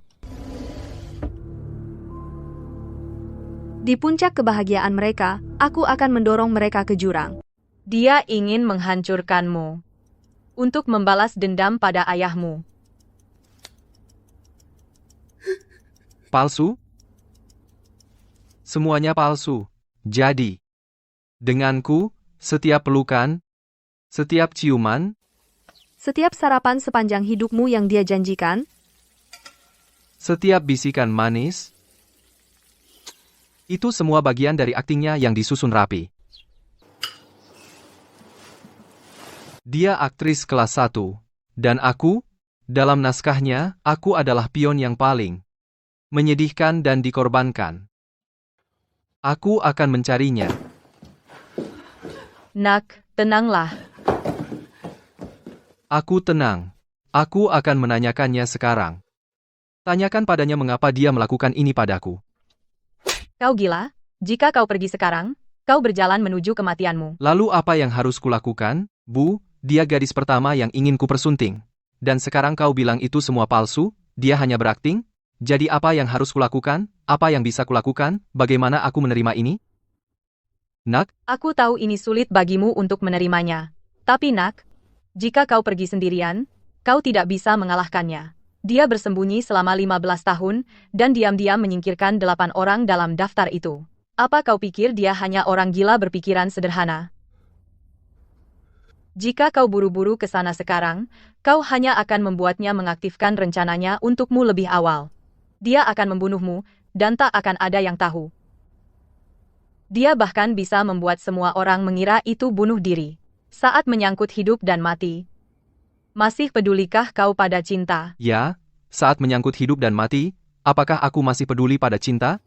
di puncak kebahagiaan mereka, aku akan mendorong mereka ke jurang. Dia ingin menghancurkanmu. Untuk membalas dendam pada ayahmu. Palsu? Semuanya palsu. Jadi, denganku, setiap pelukan, setiap ciuman, Setiap sarapan sepanjang hidupmu yang dia janjikan, setiap bisikan manis, itu semua bagian dari aktingnya yang disusun rapi. Dia aktris kelas 1. Dan aku, dalam naskahnya, aku adalah pion yang paling menyedihkan dan dikorbankan. Aku akan mencarinya. Nak, tenanglah. Aku tenang. Aku akan menanyakannya sekarang. Tanyakan padanya mengapa dia melakukan ini padaku. Kau gila? Jika kau pergi sekarang, kau berjalan menuju kematianmu. Lalu apa yang harus kulakukan? Bu, dia gadis pertama yang ingin kupersunting. Dan sekarang kau bilang itu semua palsu? Dia hanya berakting? Jadi apa yang harus kulakukan? Apa yang bisa kulakukan? Bagaimana aku menerima ini? Nak, Aku tahu ini sulit bagimu untuk menerimanya. Tapi Nak, jika kau pergi sendirian, kau tidak bisa mengalahkannya. Dia bersembunyi selama 15 tahun, dan diam-diam menyingkirkan 8 orang dalam daftar itu. Apa kau pikir dia hanya orang gila berpikiran sederhana? Jika kau buru-buru ke sana sekarang, kau hanya akan membuatnya mengaktifkan rencananya untukmu lebih awal. Dia akan membunuhmu, dan tak akan ada yang tahu. Dia bahkan bisa membuat semua orang mengira itu bunuh diri. Saat menyangkut hidup dan mati, masih pedulikah kau pada cinta? ya, saat menyangkut hidup dan mati, apakah aku masih peduli pada cinta?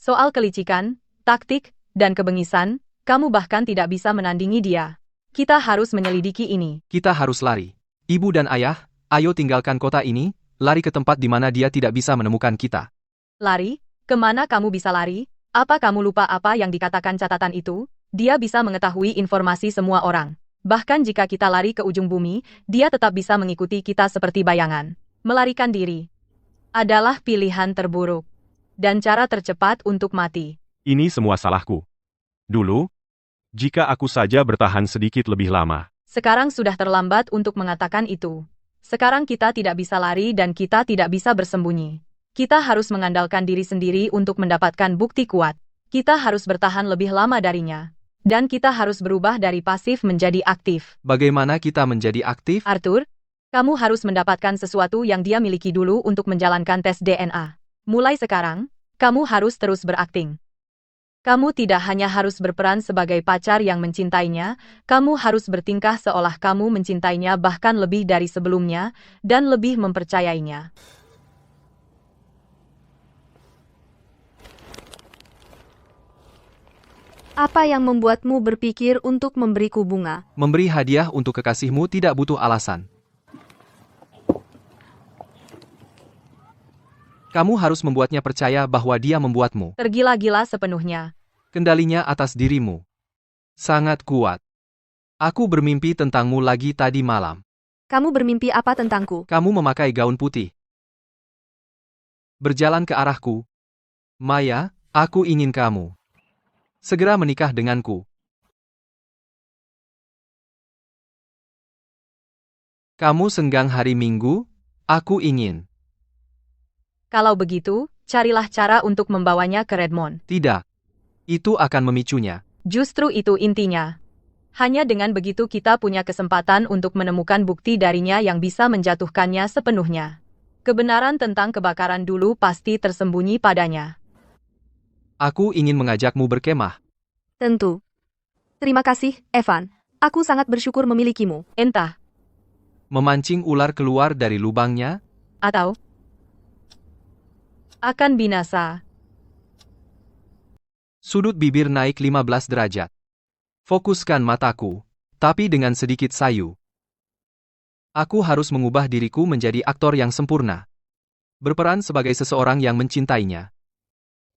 Soal kelicikan, taktik, dan kebengisan, kamu bahkan tidak bisa menandingi dia. Kita harus menyelidiki ini. Kita harus lari. Ibu dan ayah, ayo tinggalkan kota ini, lari ke tempat di mana dia tidak bisa menemukan kita. Lari? Kemana kamu bisa lari? Apa kamu lupa apa yang dikatakan catatan itu? Dia bisa mengetahui informasi semua orang. Bahkan jika kita lari ke ujung bumi, dia tetap bisa mengikuti kita seperti bayangan. Melarikan diri adalah pilihan terburuk dan cara tercepat untuk mati. Ini semua salahku. Dulu, jika aku saja bertahan sedikit lebih lama. Sekarang sudah terlambat untuk mengatakan itu. Sekarang kita tidak bisa lari dan kita tidak bisa bersembunyi. Kita harus mengandalkan diri sendiri untuk mendapatkan bukti kuat. Kita harus bertahan lebih lama darinya. Dan kita harus berubah dari pasif menjadi aktif. Bagaimana kita menjadi aktif? Arthur, kamu harus mendapatkan sesuatu yang dia miliki dulu untuk menjalankan tes DNA. Mulai sekarang, kamu harus terus berakting. Kamu tidak hanya harus berperan sebagai pacar yang mencintainya, kamu harus bertingkah seolah kamu mencintainya bahkan lebih dari sebelumnya, dan lebih mempercayainya. Apa yang membuatmu berpikir untuk memberiku bunga? Memberi hadiah untuk kekasihmu tidak butuh alasan. Kamu harus membuatnya percaya bahwa dia membuatmu. Tergila-gila sepenuhnya. Kendalinya atas dirimu. Sangat kuat. Aku bermimpi tentangmu lagi tadi malam. Kamu bermimpi apa tentangku? Kamu memakai gaun putih. Berjalan ke arahku. Maya, aku ingin kamu segera menikah denganku. Kamu senggang hari Minggu? Aku ingin. Kalau begitu, carilah cara untuk membawanya ke Redmond. Tidak. Itu akan memicunya. Justru itu intinya. Hanya dengan begitu kita punya kesempatan untuk menemukan bukti darinya yang bisa menjatuhkannya sepenuhnya. Kebenaran tentang kebakaran dulu pasti tersembunyi padanya. Aku ingin mengajakmu berkemah. Tentu. Terima kasih, Evan. Aku sangat bersyukur memilikimu. Entah, Memancing ular keluar dari lubangnya? atau akan binasa. Sudut bibir naik 15 derajat. Fokuskan mataku, tapi dengan sedikit sayu. Aku harus mengubah diriku menjadi aktor yang sempurna. Berperan sebagai seseorang yang mencintainya.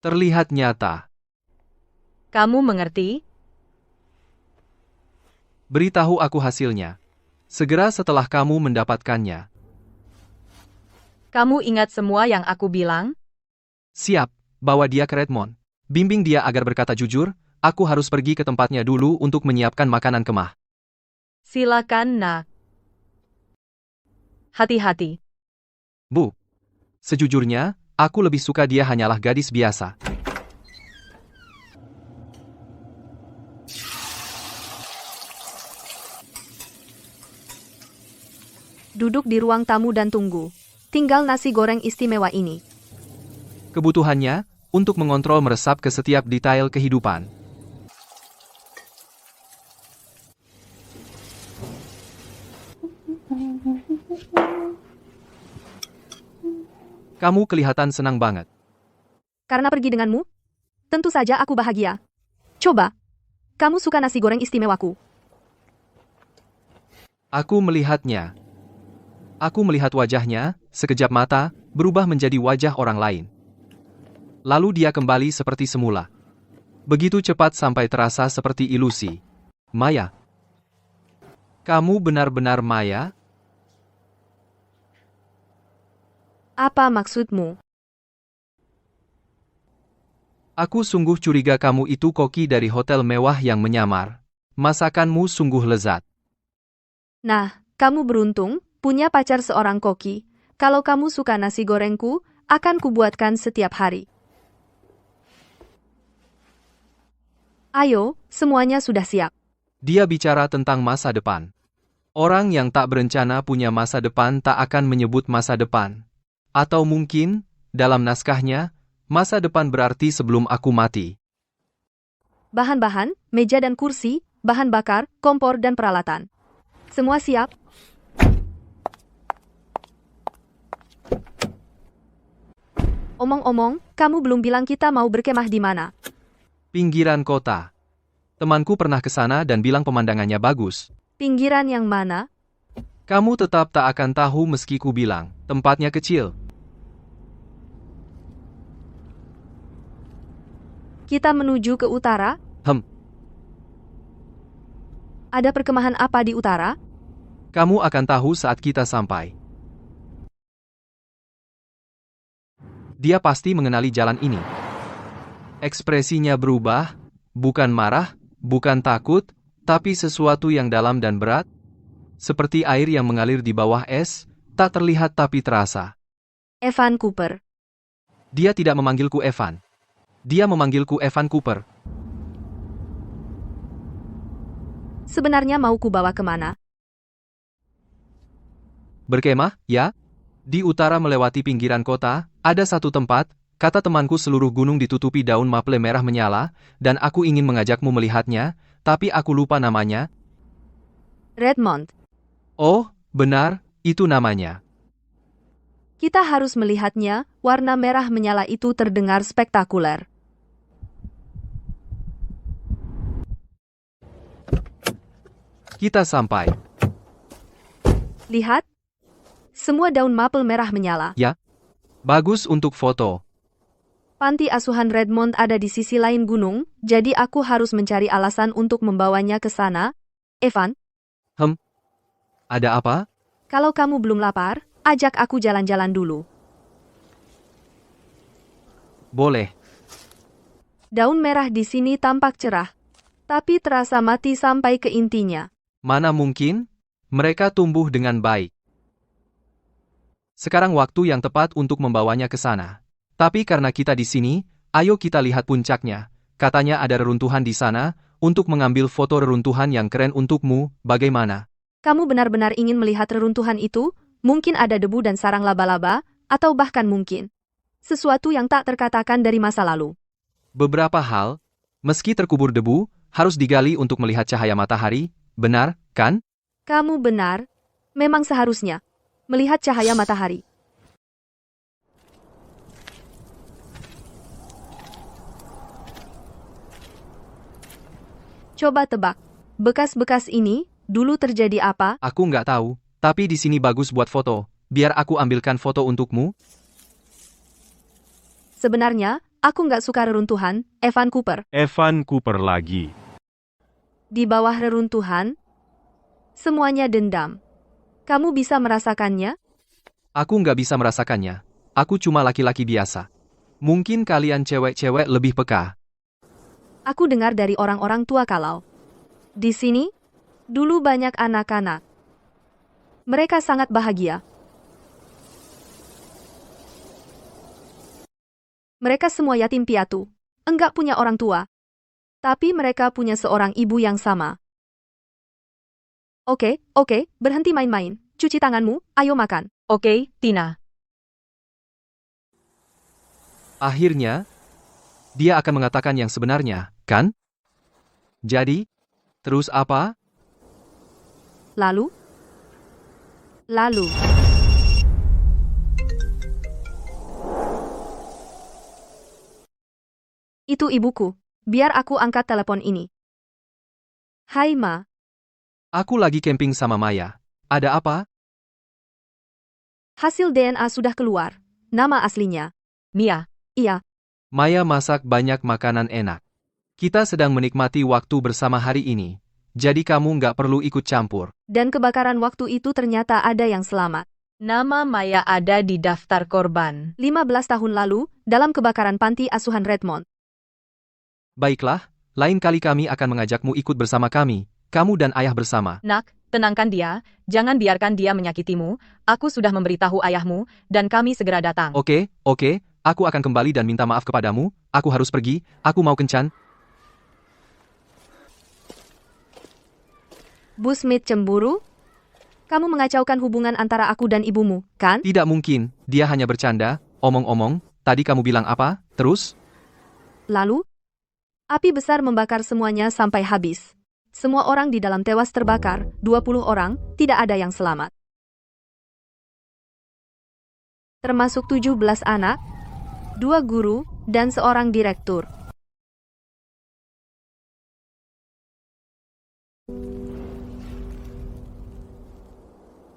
Terlihat nyata. Kamu mengerti? Beritahu aku hasilnya. Segera setelah kamu mendapatkannya. Kamu ingat semua yang aku bilang? Siap, bawa dia ke Redmond. Bimbing dia agar berkata jujur, aku harus pergi ke tempatnya dulu untuk menyiapkan makanan kemah. Silakan, Nak. Hati-hati. Bu, sejujurnya, aku lebih suka dia hanyalah gadis biasa. Duduk di ruang tamu dan tunggu. Tinggal nasi goreng istimewa ini. Kebutuhannya, untuk mengontrol meresap ke setiap detail kehidupan. Kamu kelihatan senang banget. Karena pergi denganmu? Tentu saja aku bahagia. Coba. Kamu suka nasi goreng istimewaku? Aku melihatnya. Aku melihat wajahnya, sekejap mata, berubah menjadi wajah orang lain. Lalu dia kembali seperti semula. Begitu cepat sampai terasa seperti ilusi. Maya. Kamu benar-benar Maya? Apa maksudmu? Aku sungguh curiga kamu itu koki dari hotel mewah yang menyamar. Masakanmu sungguh lezat. Nah, kamu beruntung, punya pacar seorang koki. Kalau kamu suka nasi gorengku, akan kubuatkan setiap hari. Ayo, semuanya sudah siap. Dia bicara tentang masa depan. Orang yang tak berencana punya masa depan tak akan menyebut masa depan. Atau mungkin, dalam naskahnya, masa depan berarti sebelum aku mati. Bahan-bahan, meja dan kursi, bahan bakar, kompor dan peralatan. Semua siap? Omong-omong, kamu belum bilang kita mau berkemah di mana. Pinggiran kota. Temanku pernah ke sana dan bilang pemandangannya bagus. Pinggiran yang mana? Kamu tetap tak akan tahu meski ku bilang, tempatnya kecil. Kita menuju ke utara? Ada perkemahan apa di utara? Kamu akan tahu saat kita sampai. Dia pasti mengenali jalan ini. Ekspresinya berubah, bukan marah, bukan takut, tapi sesuatu yang dalam dan berat. Seperti air yang mengalir di bawah es, tak terlihat tapi terasa. Evan Cooper. Dia tidak memanggilku Evan. Dia memanggilku Evan Cooper. Sebenarnya mau kubawa kemana? Berkemah, ya? Di utara melewati pinggiran kota, ada satu tempat, kata temanku seluruh gunung ditutupi daun maple merah menyala, dan aku ingin mengajakmu melihatnya, tapi aku lupa namanya. Redmond. Oh, benar, itu namanya. Kita harus melihatnya, warna merah menyala itu terdengar spektakuler. Kita sampai. Lihat. Semua daun maple merah menyala. Ya. Bagus untuk foto. Panti asuhan Redmond ada di sisi lain gunung, jadi aku harus mencari alasan untuk membawanya ke sana. Evan, Ada apa? kalau kamu belum lapar, ajak aku jalan-jalan dulu. Boleh. Daun merah di sini tampak cerah, tapi terasa mati sampai ke intinya. Mana mungkin? Mereka tumbuh dengan baik. Sekarang waktu yang tepat untuk membawanya ke sana. Tapi karena kita di sini, ayo kita lihat puncaknya. Katanya ada reruntuhan di sana, untuk mengambil foto reruntuhan yang keren untukmu, bagaimana? Kamu benar-benar ingin melihat reruntuhan itu? Mungkin ada debu dan sarang laba-laba, atau bahkan mungkin sesuatu yang tak terkatakan dari masa lalu. Beberapa hal, meski terkubur debu, harus digali untuk melihat cahaya matahari, benar, kan? Kamu benar. Memang seharusnya melihat cahaya matahari. Coba tebak, bekas-bekas ini dulu terjadi apa? Aku nggak tahu, tapi di sini bagus buat foto. Biar aku ambilkan foto untukmu. Sebenarnya, aku nggak suka reruntuhan, Evan Cooper. Evan Cooper lagi. Di bawah reruntuhan, semuanya dendam. Kamu bisa merasakannya? Aku nggak bisa merasakannya. Aku cuma laki-laki biasa. Mungkin kalian cewek-cewek lebih peka. Aku dengar dari orang-orang tua kalau di sini, dulu banyak anak-anak. Mereka sangat bahagia. Mereka semua yatim piatu. Enggak punya orang tua. Tapi mereka punya seorang ibu yang sama. Oke, berhenti main-main. Cuci tanganmu, ayo makan. Oke, Tina. Akhirnya, dia akan mengatakan yang sebenarnya, kan? Jadi, terus apa? Lalu? Itu ibuku. Biar aku angkat telepon ini. Hai Ma. Aku lagi camping sama Maya. Ada apa? Hasil DNA sudah keluar. Nama aslinya. Mia. Iya, Maya masak banyak makanan enak. Kita sedang menikmati waktu bersama hari ini, jadi kamu nggak perlu ikut campur. dan kebakaran waktu itu ternyata ada yang selamat. Nama Maya ada di daftar korban. 15 tahun lalu, dalam kebakaran panti asuhan Redmond. Baiklah, lain kali kami akan mengajakmu ikut bersama kami, kamu dan ayah bersama. Nak, tenangkan dia, jangan biarkan dia menyakitimu, aku sudah memberitahu ayahmu, dan kami segera datang. Oke, aku akan kembali dan minta maaf kepadamu, aku harus pergi, aku mau kencan. Bu Smith cemburu? Kamu mengacaukan hubungan antara aku dan ibumu, kan? Tidak mungkin, dia hanya bercanda, omong-omong, tadi kamu bilang apa, terus? Lalu, api besar membakar semuanya sampai habis. Semua orang di dalam tewas terbakar, 20 orang, tidak ada yang selamat. Termasuk 17 anak, 2 guru, dan seorang direktur.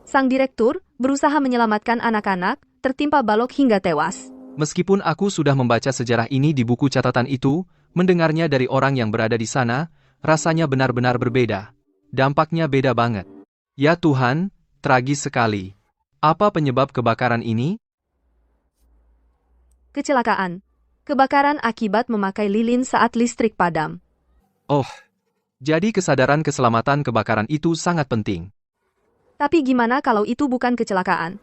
Sang direktur berusaha menyelamatkan anak-anak, tertimpa balok hingga tewas. Meskipun aku sudah membaca sejarah ini di buku catatan itu, mendengarnya dari orang yang berada di sana, rasanya benar-benar berbeda. Dampaknya beda banget. Ya Tuhan, tragis sekali. Apa penyebab kebakaran ini? Kecelakaan. Kebakaran akibat memakai lilin saat listrik padam. Oh, jadi kesadaran keselamatan kebakaran itu sangat penting. Tapi gimana kalau itu bukan kecelakaan?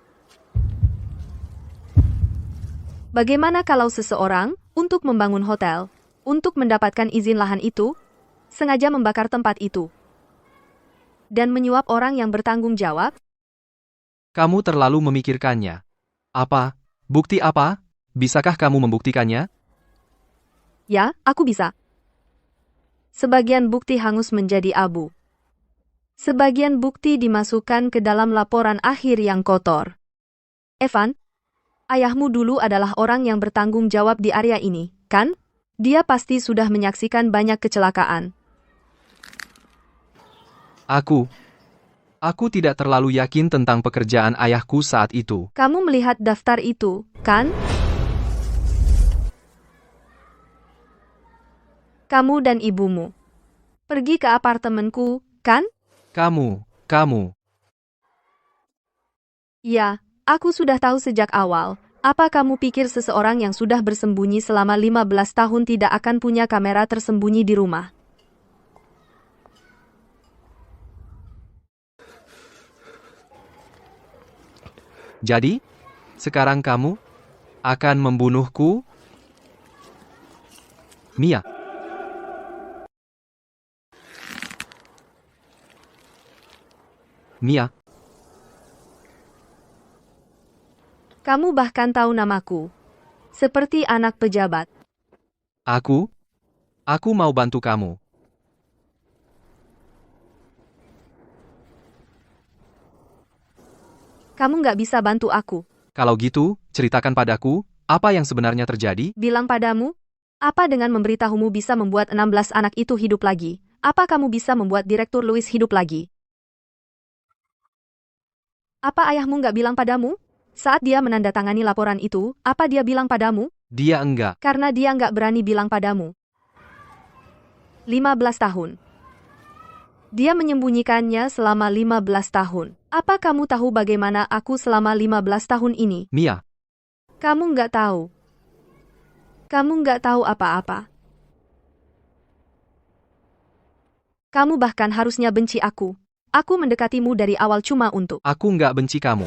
Bagaimana kalau seseorang, untuk membangun hotel, untuk mendapatkan izin lahan itu, sengaja membakar tempat itu, dan menyuap orang yang bertanggung jawab? Kamu terlalu memikirkannya. Apa? Bukti apa? Bisakah kamu membuktikannya? Ya, aku bisa. Sebagian bukti hangus menjadi abu. Sebagian bukti dimasukkan ke dalam laporan akhir yang kotor. Evan, ayahmu dulu adalah orang yang bertanggung jawab di area ini, kan? Dia pasti sudah menyaksikan banyak kecelakaan. Aku tidak terlalu yakin tentang pekerjaan ayahku saat itu. Kamu melihat daftar itu, kan? Kamu dan ibumu pergi ke apartemenku, kan? Kamu. Ya, aku sudah tahu sejak awal. Apa kamu pikir seseorang yang sudah bersembunyi selama 15 tahun tidak akan punya kamera tersembunyi di rumah? Jadi, sekarang kamu akan membunuhku? Mia. Mia, Kamu bahkan tahu namaku. Seperti anak pejabat. aku mau bantu kamu. Kamu nggak bisa bantu aku. Kalau gitu, ceritakan padaku, apa yang sebenarnya terjadi? Bilang padamu, apa dengan memberitahumu bisa membuat 16 anak itu hidup lagi? Apa kamu bisa membuat Direktur Louis hidup lagi? Apa ayahmu nggak bilang padamu? Saat dia menandatangani laporan itu, apa dia bilang padamu? Dia enggak. Karena dia nggak berani bilang padamu. 15 tahun. Dia menyembunyikannya selama 15 tahun. Apa kamu tahu bagaimana aku selama 15 tahun ini? Mia, Kamu nggak tahu. Kamu nggak tahu apa-apa. Kamu bahkan harusnya benci aku. Aku mendekatimu dari awal cuma untuk. aku nggak benci kamu.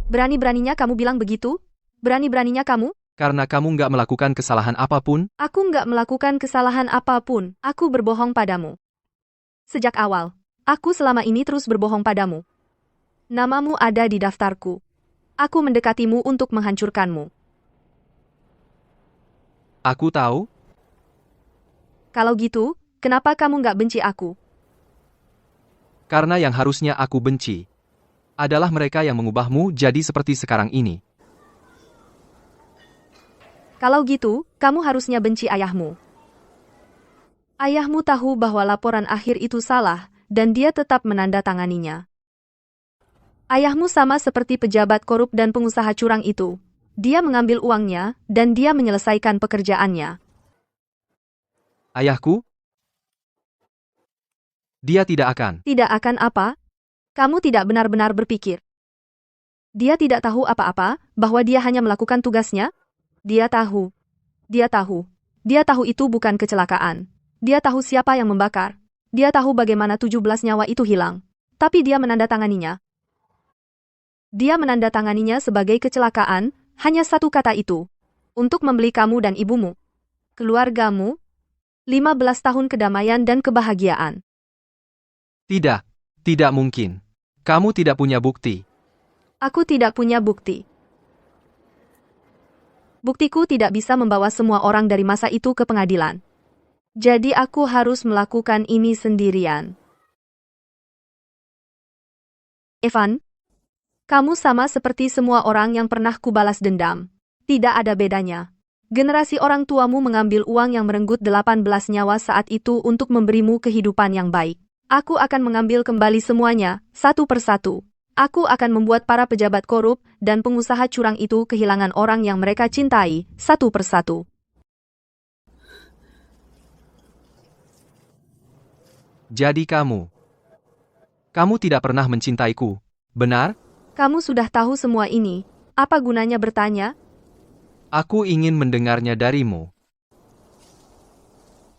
Berani-beraninya kamu bilang begitu? Berani-beraninya kamu? Karena kamu nggak melakukan kesalahan apapun, Aku nggak melakukan kesalahan apapun. Aku berbohong padamu. Sejak awal, aku selama ini terus berbohong padamu. Namamu ada di daftarku. Aku mendekatimu untuk menghancurkanmu. aku tahu, Kalau gitu, kenapa kamu nggak benci aku? karena yang harusnya aku benci adalah mereka yang mengubahmu jadi seperti sekarang ini. Kalau gitu, kamu harusnya benci ayahmu. Ayahmu tahu bahwa laporan akhir itu salah, dan dia tetap menandatanganinya. Ayahmu sama seperti pejabat korup dan pengusaha curang itu. Dia mengambil uangnya, dan dia menyelesaikan pekerjaannya. Ayahku? Dia tidak akan. Tidak akan apa? Kamu tidak benar-benar berpikir. Dia tidak tahu apa-apa, bahwa dia hanya melakukan tugasnya? Dia tahu. Dia tahu. Dia tahu itu bukan kecelakaan. Dia tahu siapa yang membakar. Dia tahu bagaimana 17 nyawa itu hilang. Tapi dia menandatanganinya. Dia menandatanganinya sebagai kecelakaan, hanya satu kata itu. Untuk membeli kamu dan ibumu. Keluargamu. 15 tahun kedamaian dan kebahagiaan. Tidak. Tidak mungkin. Kamu tidak punya bukti. Aku tidak punya bukti. Buktiku tidak bisa membawa semua orang dari masa itu ke pengadilan. Jadi aku harus melakukan ini sendirian. Evan, kamu sama seperti semua orang yang pernah kubalas dendam. Tidak ada bedanya. Generasi orang tuamu mengambil uang yang merenggut 18 nyawa saat itu untuk memberimu kehidupan yang baik. Aku akan mengambil kembali semuanya, satu persatu. Aku akan membuat para pejabat korup dan pengusaha curang itu kehilangan orang yang mereka cintai, satu persatu. Jadi kamu tidak pernah mencintaiku, benar? Kamu sudah tahu semua ini. Apa gunanya bertanya? Aku ingin mendengarnya darimu.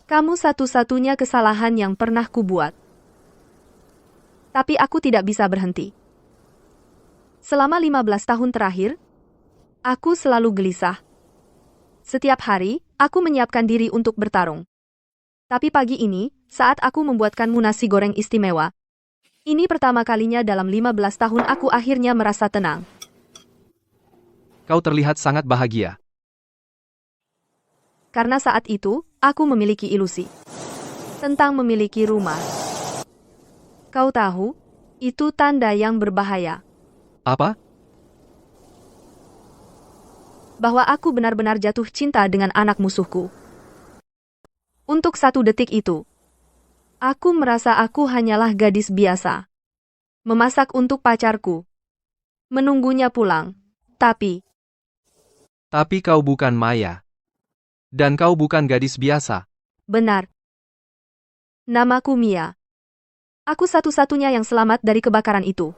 Kamu satu-satunya kesalahan yang pernah kubuat. Tapi aku tidak bisa berhenti. Selama 15 tahun terakhir, aku selalu gelisah. Setiap hari, aku menyiapkan diri untuk bertarung. Tapi pagi ini, saat aku membuatkanmu nasi goreng istimewa, ini pertama kalinya dalam 15 tahun aku akhirnya merasa tenang. Kau terlihat sangat bahagia. Karena saat itu, aku memiliki ilusi tentang memiliki rumah. Kau tahu, itu tanda yang berbahaya. Apa? Bahwa aku benar-benar jatuh cinta dengan anak musuhku. Untuk satu detik itu, aku merasa aku hanyalah gadis biasa. Memasak untuk pacarku. Menunggunya pulang. Tapi Kau bukan Maya. Dan kau bukan gadis biasa. benar. Namaku Mia. Aku satu-satunya yang selamat dari kebakaran itu.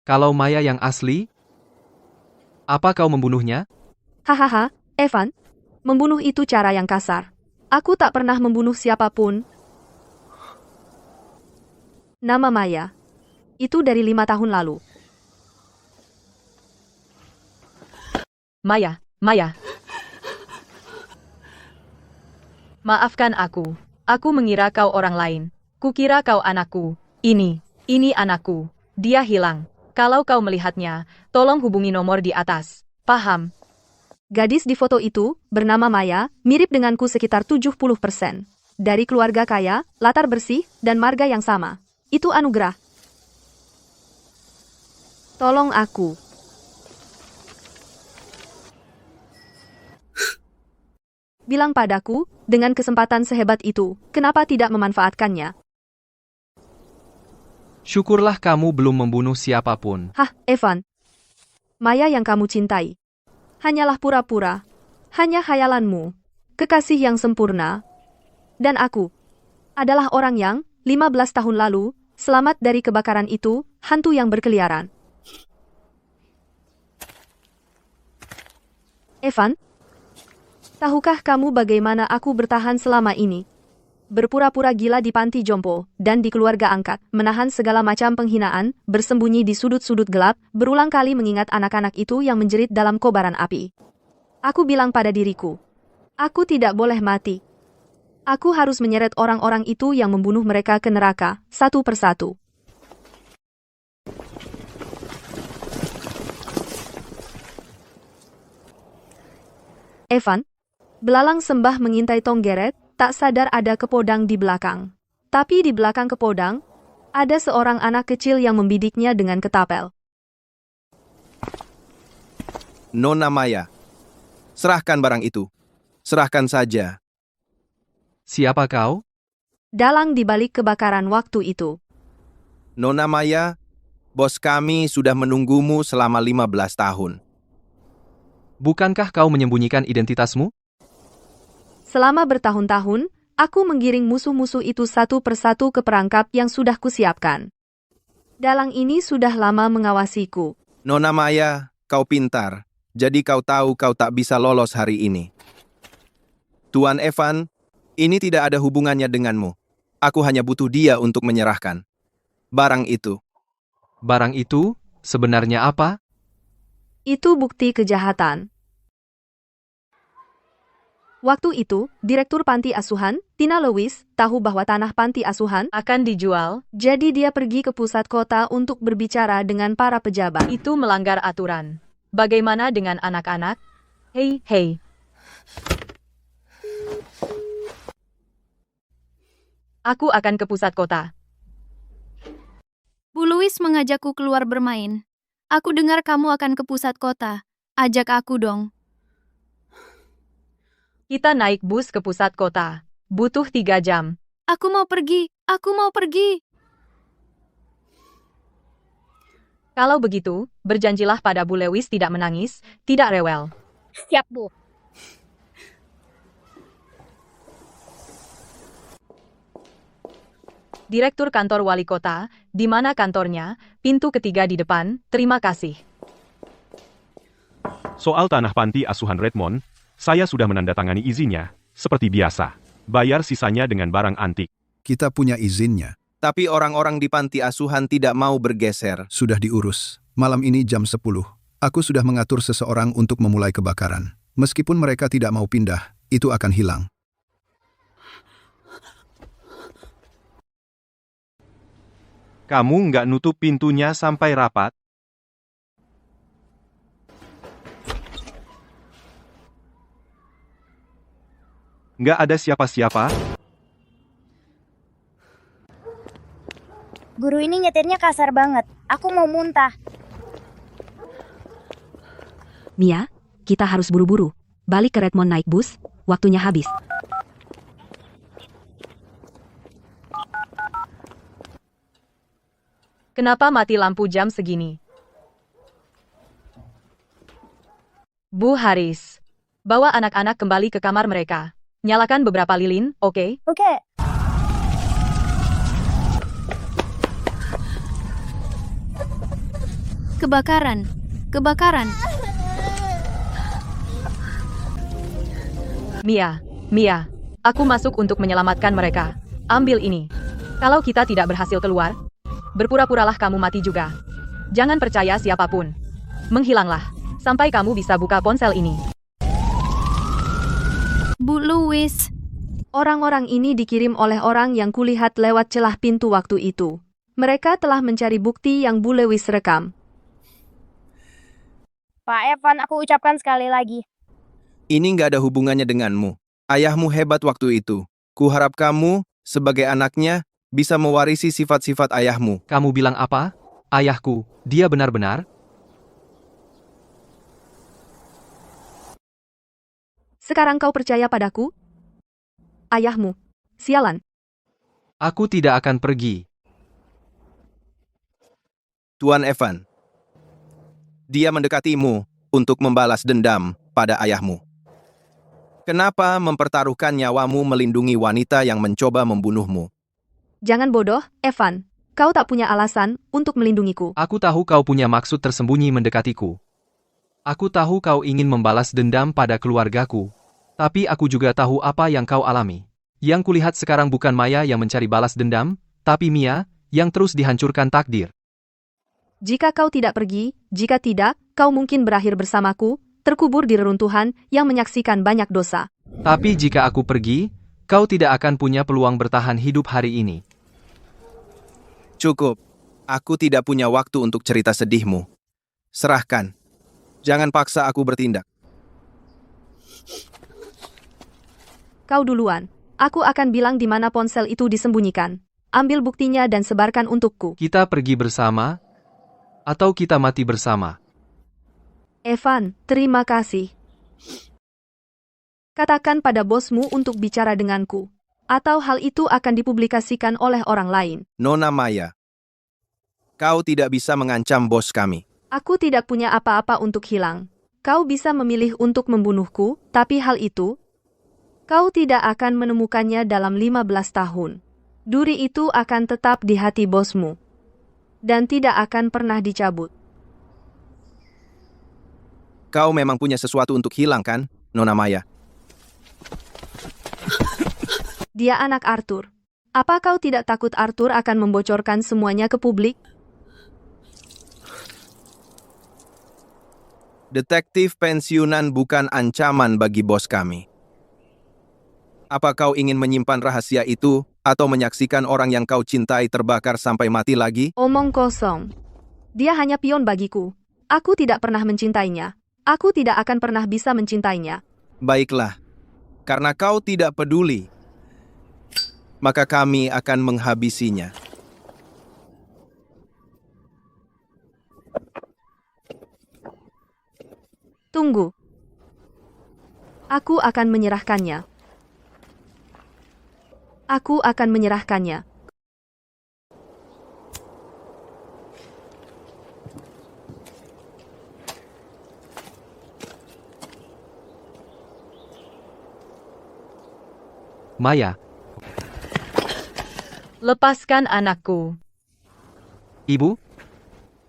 Kalau Maya yang asli, apa kau membunuhnya? Hahaha, Evan. Membunuh itu cara yang kasar. Aku tak pernah membunuh siapapun. Nama Maya. Itu dari 5 tahun lalu. Maya, Maya. Maafkan aku. Aku mengira kau orang lain. Kukira kau anakku. Ini anakku. Dia hilang. Kalau kau melihatnya, tolong hubungi nomor di atas. Paham? Gadis di foto itu, bernama Maya, mirip denganku sekitar 70%. Dari keluarga kaya, latar bersih, dan marga yang sama. Itu anugerah. Tolong aku. Bilang padaku, dengan kesempatan sehebat itu, kenapa tidak memanfaatkannya? Syukurlah kamu belum membunuh siapapun. Hah, Evan. Maya yang kamu cintai. Hanyalah pura-pura. Hanya khayalanmu. Kekasih yang sempurna. Dan aku adalah orang yang, 15 tahun lalu, selamat dari kebakaran itu, hantu yang berkeliaran. Evan, tahukah kamu bagaimana aku bertahan selama ini? Berpura-pura gila di panti jompo, dan di keluarga angkat, menahan segala macam penghinaan, bersembunyi di sudut-sudut gelap, berulang kali mengingat anak-anak itu yang menjerit dalam kobaran api. Aku bilang pada diriku, aku tidak boleh mati. Aku harus menyeret orang-orang itu yang membunuh mereka ke neraka, satu persatu. Evan, belalang sembah mengintai Tonggeret, tak sadar ada kepodang di belakang. Tapi di belakang kepodang, ada seorang anak kecil yang membidiknya dengan ketapel. Nona Maya, serahkan barang itu. Serahkan saja. Siapa kau? Dalang di balik kebakaran waktu itu. Nona Maya, Bos kami sudah menunggumu selama 15 tahun. Bukankah kau menyembunyikan identitasmu? Selama bertahun-tahun, aku menggiring musuh-musuh itu satu persatu ke perangkap yang sudah kusiapkan. Dalang ini sudah lama mengawasiku. Nona Maya, kau pintar. Jadi kau tahu kau tak bisa lolos hari ini. Tuan Evan, ini tidak ada hubungannya denganmu. Aku hanya butuh dia untuk menyerahkan barang itu. Barang itu, sebenarnya apa? Itu bukti kejahatan. Waktu itu, Direktur Panti Asuhan, Tina Lewis, tahu bahwa tanah panti asuhan, Akan dijual, jadi dia pergi ke pusat kota untuk berbicara dengan para pejabat. itu melanggar aturan. Bagaimana dengan anak-anak? Hei, hei. Aku akan ke pusat kota. Bu Louis mengajakku keluar bermain. Aku dengar kamu akan ke pusat kota. Ajak aku dong. Kita naik bus ke pusat kota. Butuh 3 jam. Aku mau pergi. Aku mau pergi. Kalau begitu, berjanjilah pada Bu Lewis tidak menangis, tidak rewel. Siap, Bu. Direktur kantor wali kota, di mana kantornya, pintu ketiga di depan, terima kasih. Soal tanah panti asuhan Redmond, saya sudah menandatangani izinnya, seperti biasa. Bayar sisanya dengan barang antik. Kita punya izinnya. Tapi orang-orang di panti asuhan tidak mau bergeser. Sudah diurus. Malam ini jam 10. Aku sudah mengatur seseorang untuk memulai kebakaran. Meskipun mereka tidak mau pindah, itu akan hilang. Kamu nggak nutup pintunya sampai rapat? Nggak ada siapa-siapa? Guru ini nyetirnya kasar banget. Aku mau muntah. Mia, kita harus buru-buru. Balik ke Redmond naik bus, waktunya habis. Kenapa mati lampu jam segini? Bu Haris, bawa anak-anak kembali ke kamar mereka. Nyalakan beberapa lilin, oke? Oke. Kebakaran. Kebakaran. Mia, aku masuk untuk menyelamatkan mereka. Ambil ini. Kalau kita tidak berhasil keluar, berpura-puralah kamu mati juga. Jangan percaya siapapun. Menghilanglah, sampai kamu bisa buka ponsel ini. Bu Louis. Orang-orang ini dikirim oleh orang yang kulihat lewat celah pintu waktu itu. Mereka telah mencari bukti yang Bu Lewis rekam. Pak Evan, aku ucapkan sekali lagi. Ini nggak ada hubungannya denganmu. Ayahmu hebat waktu itu. Kuharap kamu, sebagai anaknya, bisa mewarisi sifat-sifat ayahmu. Kamu bilang apa? Ayahku, dia benar-benar? Sekarang kau percaya padaku? Ayahmu. Sialan. Aku tidak akan pergi. Tuan Evan. Dia mendekatimu untuk membalas dendam pada ayahmu. Kenapa mempertaruhkan nyawamu melindungi wanita yang mencoba membunuhmu? Jangan bodoh, Evan. Kau tak punya alasan untuk melindungiku. Aku tahu kau punya maksud tersembunyi mendekatiku. Aku tahu kau ingin membalas dendam pada keluargaku. Tapi aku juga tahu apa yang kau alami. Yang kulihat sekarang bukan Maya yang mencari balas dendam, tapi Mia, yang terus dihancurkan takdir. Jika kau tidak pergi, jika tidak, kau mungkin berakhir bersamaku, terkubur di reruntuhan yang menyaksikan banyak dosa. Tapi jika aku pergi, kau tidak akan punya peluang bertahan hidup hari ini. Cukup. Aku tidak punya waktu untuk cerita sedihmu. Serahkan. Jangan paksa aku bertindak. Kau duluan. Aku akan bilang di mana ponsel itu disembunyikan. Ambil buktinya dan sebarkan untukku. Kita pergi bersama, atau kita mati bersama. Evan, terima kasih. Katakan pada bosmu untuk bicara denganku. Atau hal itu akan dipublikasikan oleh orang lain. Nona Maya. Kau tidak bisa mengancam bos kami. Aku tidak punya apa-apa untuk hilang. Kau bisa memilih untuk membunuhku, tapi hal itu, kau tidak akan menemukannya dalam 15 tahun. Duri itu akan tetap di hati bosmu. Dan tidak akan pernah dicabut. Kau memang punya sesuatu untuk hilang kan, Nona Maya? Dia anak Arthur. Apa kau tidak takut Arthur akan membocorkan semuanya ke publik? Detektif pensiunan bukan ancaman bagi bos kami. Apa kau ingin menyimpan rahasia itu, atau menyaksikan orang yang kau cintai terbakar sampai mati lagi? Omong kosong. Dia hanya pion bagiku. Aku tidak pernah mencintainya. Aku tidak akan pernah bisa mencintainya. Baiklah, karena kau tidak peduli, maka kami akan menghabisinya. Tunggu. Aku akan menyerahkannya. Aku akan menyerahkannya. Maya, Lepaskan anakku. Ibu,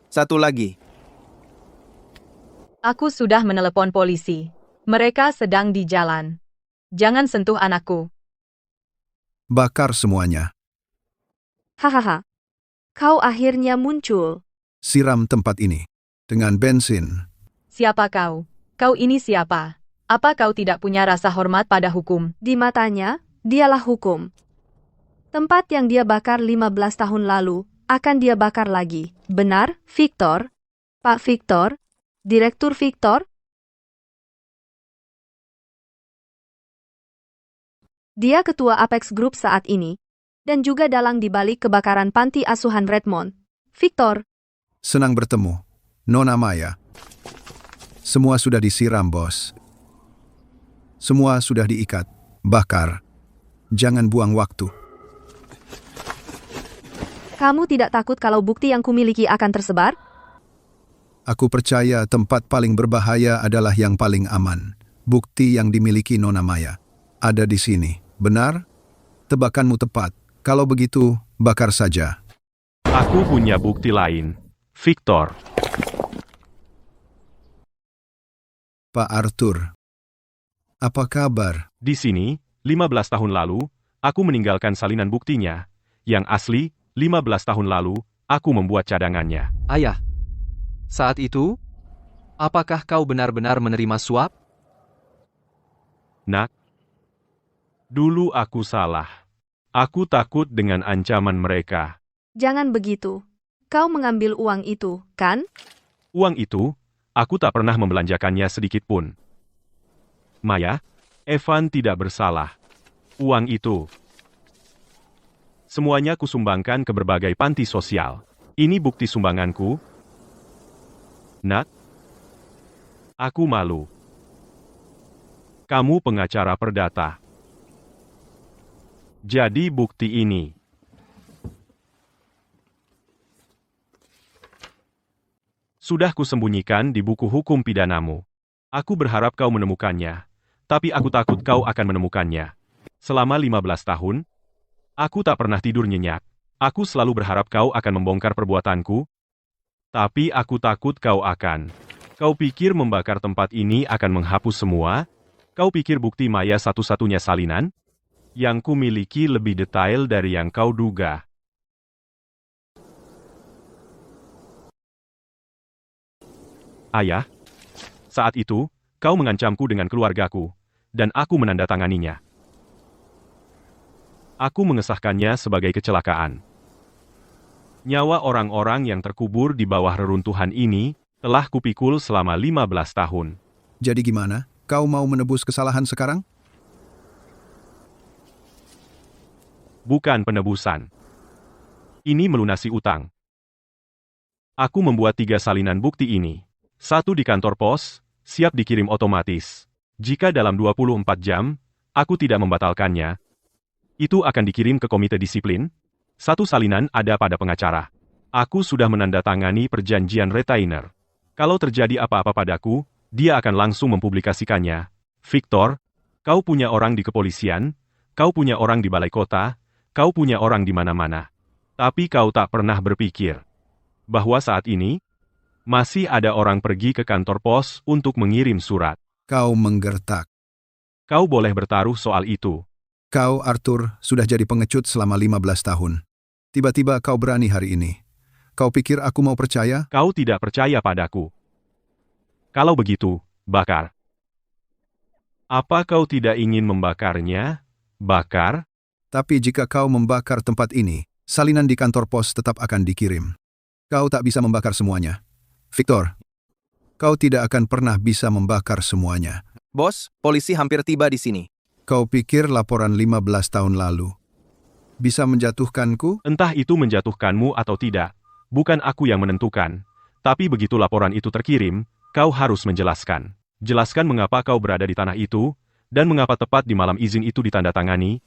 Satu lagi, Aku sudah menelepon polisi. Mereka sedang di jalan. Jangan sentuh anakku. Bakar semuanya. Hahaha. Kau akhirnya muncul. Siram tempat ini. Dengan bensin. Siapa kau? Kau ini siapa? Apa kau tidak punya rasa hormat pada hukum? Di matanya, dialah hukum. Tempat yang dia bakar 15 tahun lalu, akan dia bakar lagi. Benar, Victor? Pak Victor? Direktur Victor? Dia ketua Apex Group saat ini, dan juga dalang di balik kebakaran panti asuhan Redmond. Victor, Senang bertemu. Nona Maya. Semua sudah disiram, bos. Semua sudah diikat. Bakar. Jangan buang waktu. kamu tidak takut kalau bukti yang kumiliki akan tersebar? Aku percaya tempat paling berbahaya adalah yang paling aman. Bukti yang dimiliki Nona Maya ada di sini. Benar? Tebakanmu tepat. Kalau begitu, bakar saja. Aku punya bukti lain. Victor. Pak Arthur. Apa kabar? Di sini, 15 tahun lalu, aku meninggalkan salinan buktinya. Yang asli, 15 tahun lalu, aku membuat cadangannya. ayah. Saat itu, apakah kau benar-benar menerima suap? Nak, dulu aku salah. Aku takut dengan ancaman mereka. Jangan begitu. Kau mengambil uang itu, kan? Uang itu, aku tak pernah membelanjakannya sedikit pun. Maya, Evan tidak bersalah. Uang itu, semuanya kusumbangkan ke berbagai panti sosial. Ini bukti sumbanganku. Nak, aku malu. Kamu pengacara perdata. Jadi bukti ini. Sudah kusembunyikan di buku hukum pidanamu. Aku berharap kau menemukannya, tapi aku takut kau akan menemukannya. Selama 15 tahun, aku tak pernah tidur nyenyak. Aku selalu berharap kau akan membongkar perbuatanku, tapi aku takut kau akan. Kau pikir membakar tempat ini akan menghapus semua? Kau pikir bukti Maya satu-satunya salinan? Yang kumiliki lebih detail dari yang kau duga. Ayah, saat itu, kau mengancamku dengan keluargaku, dan aku menandatanganinya. Aku mengesahkannya sebagai kecelakaan. Nyawa orang-orang yang terkubur di bawah reruntuhan ini telah kupikul selama 15 tahun. Jadi gimana? Kau mau menebus kesalahan sekarang? Bukan penebusan. Ini melunasi utang. Aku membuat 3 salinan bukti ini. 1 di kantor pos, siap dikirim otomatis. Jika dalam 24 jam, aku tidak membatalkannya, itu akan dikirim ke komite disiplin. 1 salinan ada pada pengacara. Aku sudah menandatangani perjanjian retainer. Kalau terjadi apa-apa padaku, dia akan langsung mempublikasikannya. Victor, kau punya orang di kepolisian, kau punya orang di balai kota, kau punya orang di mana-mana. Tapi kau tak pernah berpikir bahwa saat ini, masih ada orang pergi ke kantor pos untuk mengirim surat. Kau menggertak. Kau boleh bertaruh soal itu. Kau, Arthur, sudah jadi pengecut selama 15 tahun. Tiba-tiba kau berani hari ini. Kau pikir aku mau percaya? Kau tidak percaya padaku. Kalau begitu, bakar. Apa kau tidak ingin membakarnya? Bakar? Tapi jika kau membakar tempat ini, salinan di kantor pos tetap akan dikirim. Kau tak bisa membakar semuanya. Victor, kau tidak akan pernah bisa membakar semuanya. Bos, polisi hampir tiba di sini. Kau pikir laporan 15 tahun lalu bisa menjatuhkanku? Entah itu menjatuhkanmu atau tidak, bukan aku yang menentukan. Tapi begitu laporan itu terkirim, kau harus menjelaskan. Jelaskan mengapa kau berada di tanah itu, dan mengapa tepat di malam izin itu ditandatangani.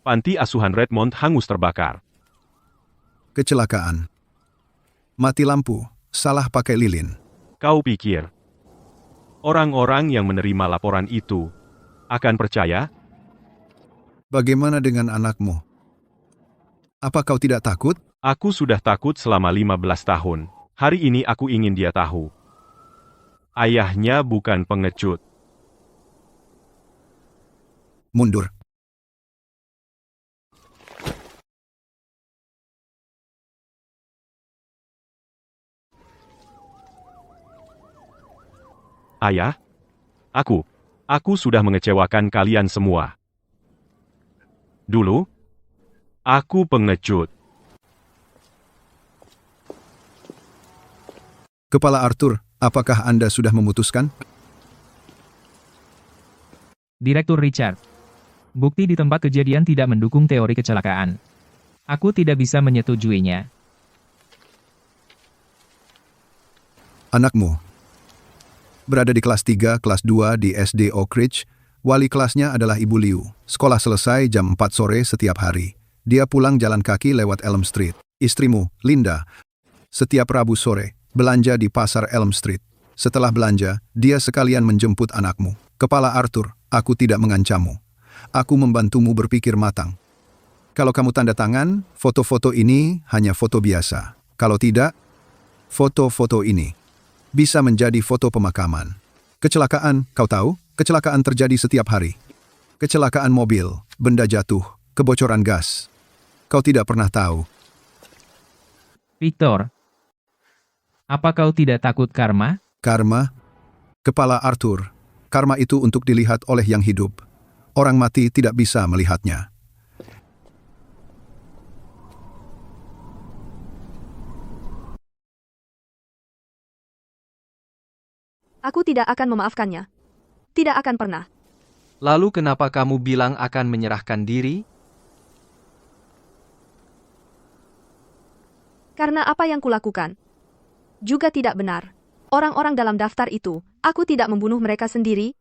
Panti asuhan Redmond hangus terbakar. Kecelakaan. Mati lampu, salah pakai lilin. Kau pikir orang-orang yang menerima laporan itu akan percaya? Bagaimana dengan anakmu? Apa kau tidak takut? Aku sudah takut selama 15 tahun. Hari ini aku ingin dia tahu. Ayahnya bukan pengecut. Mundur. Ayah? Aku sudah mengecewakan kalian semua. Dulu, aku pengecut. Kepala Arthur, apakah Anda sudah memutuskan? Direktur Richard. Bukti di tempat kejadian tidak mendukung teori kecelakaan. Aku tidak bisa menyetujuinya. Anakmu berada di kelas 3, kelas 2 di SD Oak Ridge. Wali kelasnya adalah Ibu Liu. Sekolah selesai jam 4 sore setiap hari. Dia pulang jalan kaki lewat Elm Street. Istrimu, Linda, setiap Rabu sore, belanja di pasar Elm Street. Setelah belanja, dia sekalian menjemput anakmu. Kepala Arthur, aku tidak mengancammu. Aku membantumu berpikir matang. Kalau kamu tanda tangan, foto-foto ini hanya foto biasa. Kalau tidak, foto-foto ini bisa menjadi foto pemakaman. Kecelakaan, kau tahu? Kecelakaan terjadi setiap hari. Kecelakaan mobil, benda jatuh, kebocoran gas. Kau tidak pernah tahu. Victor. Apa kau tidak takut karma? Karma? Kepala Arthur, karma itu untuk dilihat oleh yang hidup. Orang mati tidak bisa melihatnya. Aku tidak akan memaafkannya. Tidak akan pernah. Lalu kenapa kamu bilang akan menyerahkan diri? Karena apa yang kulakukan juga tidak benar. Orang-orang dalam daftar itu, aku tidak membunuh mereka sendiri,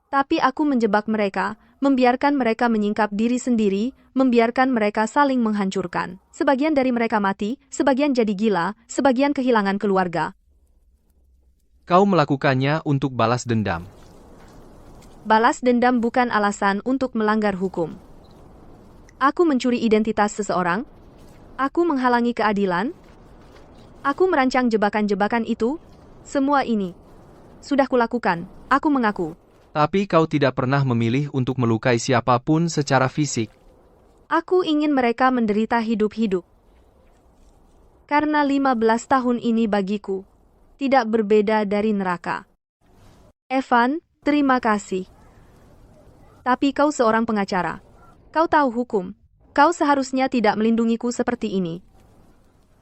tapi aku menjebak mereka, membiarkan mereka menyingkap diri sendiri, membiarkan mereka saling menghancurkan. Sebagian dari mereka mati, sebagian jadi gila, sebagian kehilangan keluarga. Kau melakukannya untuk balas dendam. Balas dendam bukan alasan untuk melanggar hukum. Aku mencuri identitas seseorang. Aku menghalangi keadilan. Aku merancang jebakan-jebakan itu. Semua ini sudah kulakukan. Aku mengaku. Tapi kau tidak pernah memilih untuk melukai siapapun secara fisik. Aku ingin mereka menderita hidup-hidup. Karena 15 tahun ini bagiku tidak berbeda dari neraka. Evan, terima kasih. Tapi kau seorang pengacara. Kau tahu hukum. Kau seharusnya tidak melindungiku seperti ini.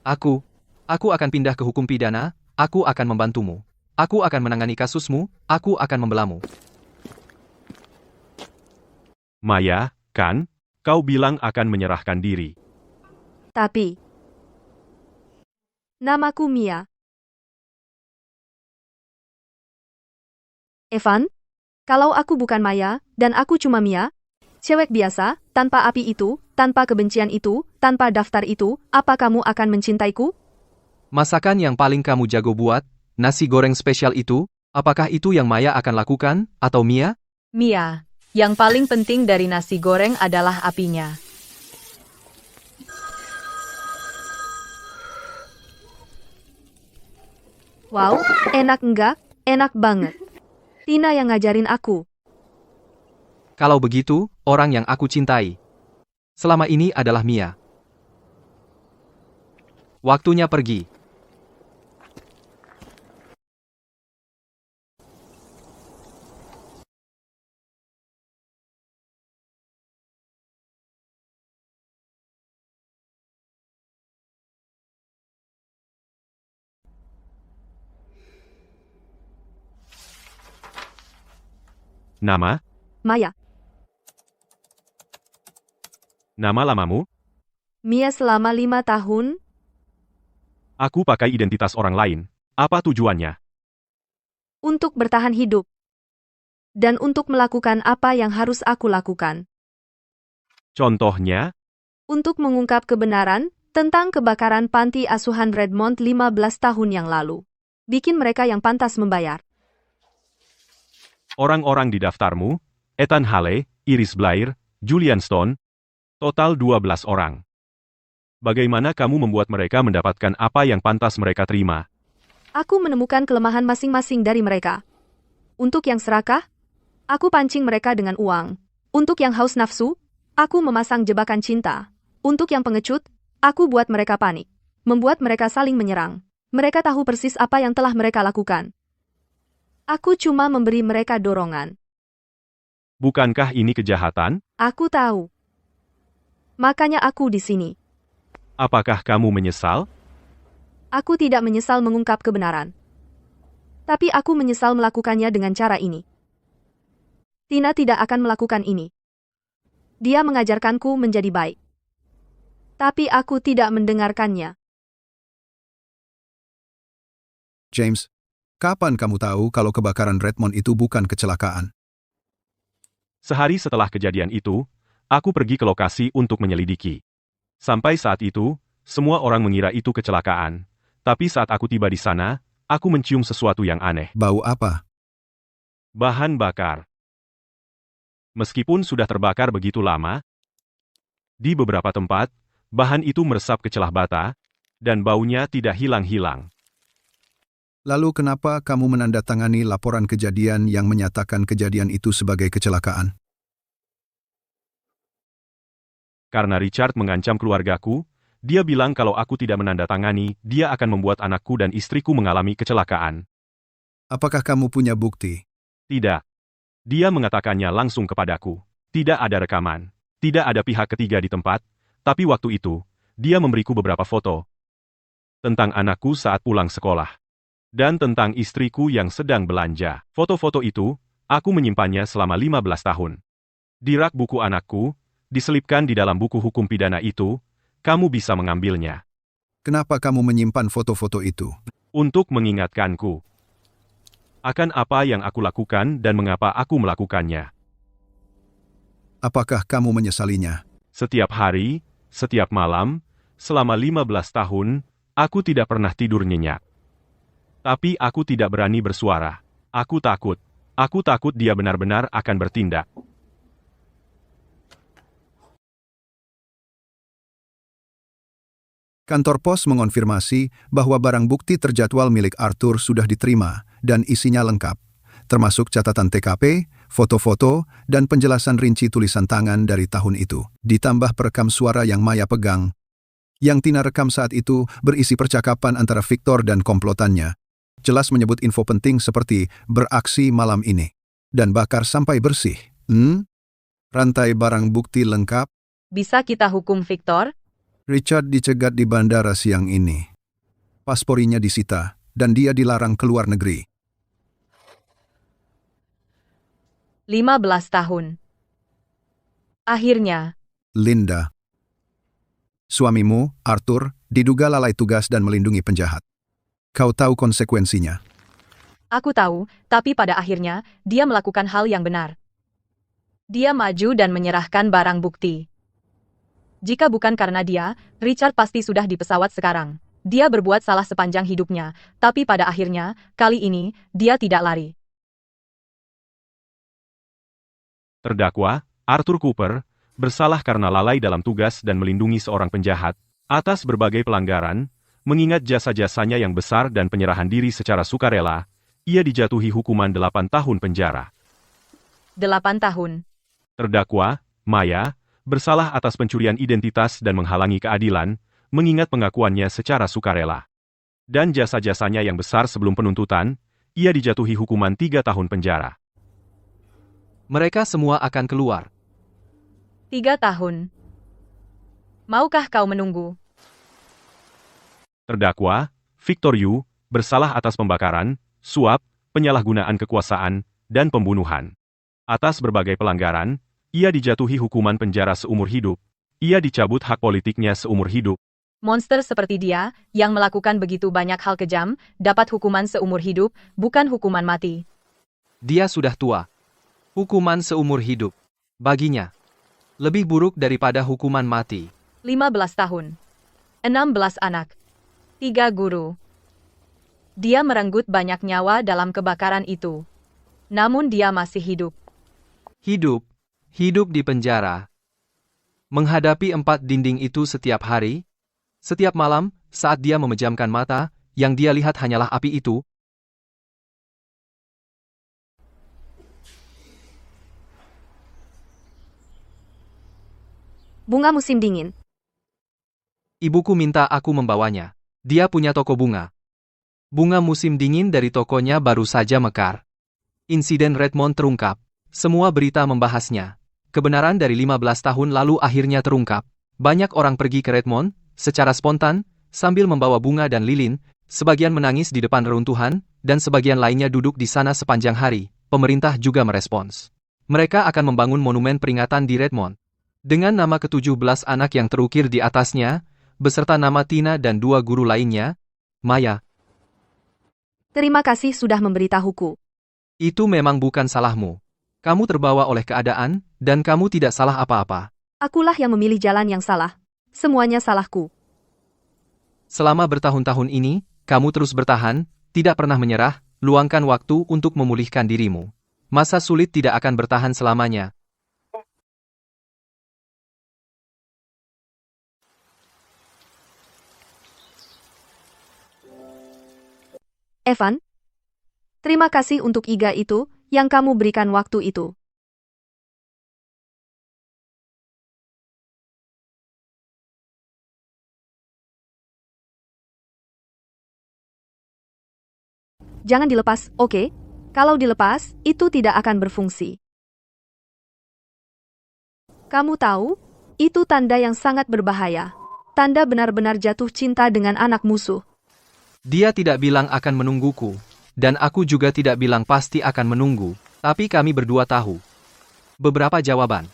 Aku akan pindah ke hukum pidana, aku akan membantumu. Aku akan menangani kasusmu, aku akan membelamu. Maya, kan? Kau bilang akan menyerahkan diri. Tapi, namaku Mia. Evan, kalau aku bukan Maya, dan aku cuma Mia, Cewek biasa, tanpa api itu, tanpa kebencian itu, tanpa daftar itu, apa kamu akan mencintaiku? Masakan yang paling kamu jago buat, nasi goreng spesial itu, apakah itu yang Maya akan lakukan, atau Mia? Mia, yang paling penting dari nasi goreng adalah apinya. Wow, enak enggak? Enak banget. Tina yang ngajarin aku. Kalau begitu, orang yang aku cintai selama ini adalah Mia. Waktunya pergi. Nama? Maya, Nama lamamu? Mia selama 5 tahun, Aku pakai identitas orang lain. Apa tujuannya? untuk bertahan hidup. Dan untuk melakukan apa yang harus aku lakukan. Contohnya? Untuk mengungkap kebenaran tentang kebakaran panti asuhan Redmond 15 tahun yang lalu. Bikin mereka yang pantas membayar. Orang-orang di daftarmu? Ethan Hale, Iris Blair, Julian Stone. Total 12 orang. Bagaimana kamu membuat mereka mendapatkan apa yang pantas mereka terima? Aku menemukan kelemahan masing-masing dari mereka. Untuk yang serakah, aku pancing mereka dengan uang. Untuk yang haus nafsu, aku memasang jebakan cinta. Untuk yang pengecut, aku buat mereka panik. Membuat mereka saling menyerang. Mereka tahu persis apa yang telah mereka lakukan. Aku cuma memberi mereka dorongan. Bukankah ini kejahatan? Aku tahu. Makanya aku di sini. Apakah kamu menyesal? Aku tidak menyesal mengungkap kebenaran. Tapi aku menyesal melakukannya dengan cara ini. Tina tidak akan melakukan ini. Dia mengajarkanku menjadi baik. Tapi aku tidak mendengarkannya. James, kapan kamu tahu kalau kebakaran Redmond itu bukan kecelakaan? Sehari setelah kejadian itu, aku pergi ke lokasi untuk menyelidiki. Sampai saat itu, semua orang mengira itu kecelakaan. Tapi saat aku tiba di sana, aku mencium sesuatu yang aneh. Bau apa? Bahan bakar. Meskipun sudah terbakar begitu lama, di beberapa tempat, bahan itu meresap ke celah bata, dan baunya tidak hilang-hilang. Lalu kenapa kamu menandatangani laporan kejadian yang menyatakan kejadian itu sebagai kecelakaan? Karena Richard mengancam keluargaku, dia bilang kalau aku tidak menandatangani, dia akan membuat anakku dan istriku mengalami kecelakaan. Apakah kamu punya bukti? Tidak. Dia mengatakannya langsung kepadaku. Tidak ada rekaman. Tidak ada pihak ketiga di tempat, tapi waktu itu, dia memberiku beberapa foto. Tentang anakku saat pulang sekolah. Dan tentang istriku yang sedang belanja. Foto-foto itu, aku menyimpannya selama 15 tahun. Di rak buku anakku, diselipkan di dalam buku hukum pidana itu, kamu bisa mengambilnya. Kenapa kamu menyimpan foto-foto itu? Untuk mengingatkanku akan apa yang aku lakukan dan mengapa aku melakukannya. Apakah kamu menyesalinya? Setiap hari, setiap malam, selama 15 tahun, aku tidak pernah tidur nyenyak. Tapi aku tidak berani bersuara. Aku takut. Aku takut dia benar-benar akan bertindak. Kantor pos mengonfirmasi bahwa barang bukti terjadwal milik Arthur sudah diterima dan isinya lengkap, termasuk catatan TKP, foto-foto, dan penjelasan rinci tulisan tangan dari tahun itu. Ditambah perekam suara yang Maya pegang. Yang Tina rekam saat itu berisi percakapan antara Victor dan komplotannya. Jelas menyebut info penting seperti beraksi malam ini. Dan bakar sampai bersih. Rantai barang bukti lengkap. Bisa kita hukum Victor? Richard dicegat di bandara siang ini. Pasporinya disita, dan dia dilarang keluar negeri. 15 tahun. Akhirnya, Linda. Suamimu, Arthur, diduga lalai tugas dan melindungi penjahat. Kau tahu konsekuensinya. aku tahu, tapi pada akhirnya, dia melakukan hal yang benar. Dia maju dan menyerahkan barang bukti. Jika bukan karena dia, Richard pasti sudah di pesawat sekarang. Dia berbuat salah sepanjang hidupnya, tapi pada akhirnya, kali ini, dia tidak lari. Terdakwa, Arthur Cooper, bersalah karena lalai dalam tugas dan melindungi seorang penjahat, atas berbagai pelanggaran, mengingat jasa-jasanya yang besar dan penyerahan diri secara sukarela, ia dijatuhi hukuman 8 tahun penjara. 8 tahun. Terdakwa, Maya, bersalah atas pencurian identitas dan menghalangi keadilan, mengingat pengakuannya secara sukarela. Dan jasa-jasanya yang besar sebelum penuntutan, ia dijatuhi hukuman 3 tahun penjara. Mereka semua akan keluar. 3 tahun. Maukah kau menunggu? Terdakwa, Victor Yu, bersalah atas pembakaran, suap, penyalahgunaan kekuasaan, dan pembunuhan. Atas berbagai pelanggaran, ia dijatuhi hukuman penjara seumur hidup. Ia dicabut hak politiknya seumur hidup. Monster seperti dia, yang melakukan begitu banyak hal kejam, dapat hukuman seumur hidup, bukan hukuman mati. Dia sudah tua. Hukuman seumur hidup. Baginya. Lebih buruk daripada hukuman mati. 15 tahun. 16 anak. 3 guru. Dia merenggut banyak nyawa dalam kebakaran itu. Namun dia masih hidup. Hidup di penjara. Menghadapi 4 dinding itu setiap hari, setiap malam, saat dia memejamkan mata, yang dia lihat hanyalah api itu. Bunga musim dingin. Ibuku minta aku membawanya. Dia punya toko bunga. Bunga musim dingin dari tokonya baru saja mekar. Insiden Redmond terungkap. Semua berita membahasnya. Kebenaran dari 15 tahun lalu akhirnya terungkap. Banyak orang pergi ke Redmond, secara spontan, sambil membawa bunga dan lilin, sebagian menangis di depan reruntuhan, dan sebagian lainnya duduk di sana sepanjang hari. Pemerintah juga merespons. Mereka akan membangun monumen peringatan di Redmond. Dengan nama ke-17 anak yang terukir di atasnya, beserta nama Tina dan 2 guru lainnya, Maya. Terima kasih sudah memberitahuku. Itu memang bukan salahmu. Kamu terbawa oleh keadaan, dan kamu tidak salah apa-apa. Akulah yang memilih jalan yang salah. Semuanya salahku. Selama bertahun-tahun ini, kamu terus bertahan, tidak pernah menyerah, luangkan waktu untuk memulihkan dirimu. Masa sulit tidak akan bertahan selamanya. Evan, terima kasih untuk iga itu, yang kamu berikan waktu itu. Jangan dilepas, oke? Kalau dilepas, itu tidak akan berfungsi. Kamu tahu, itu tanda yang sangat berbahaya. Tanda benar-benar jatuh cinta dengan anak musuh. Dia tidak bilang akan menungguku, dan aku juga tidak bilang pasti akan menunggu, tapi kami berdua tahu. Beberapa jawaban.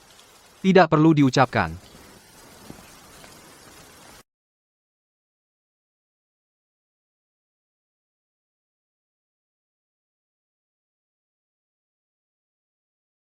Tidak perlu diucapkan.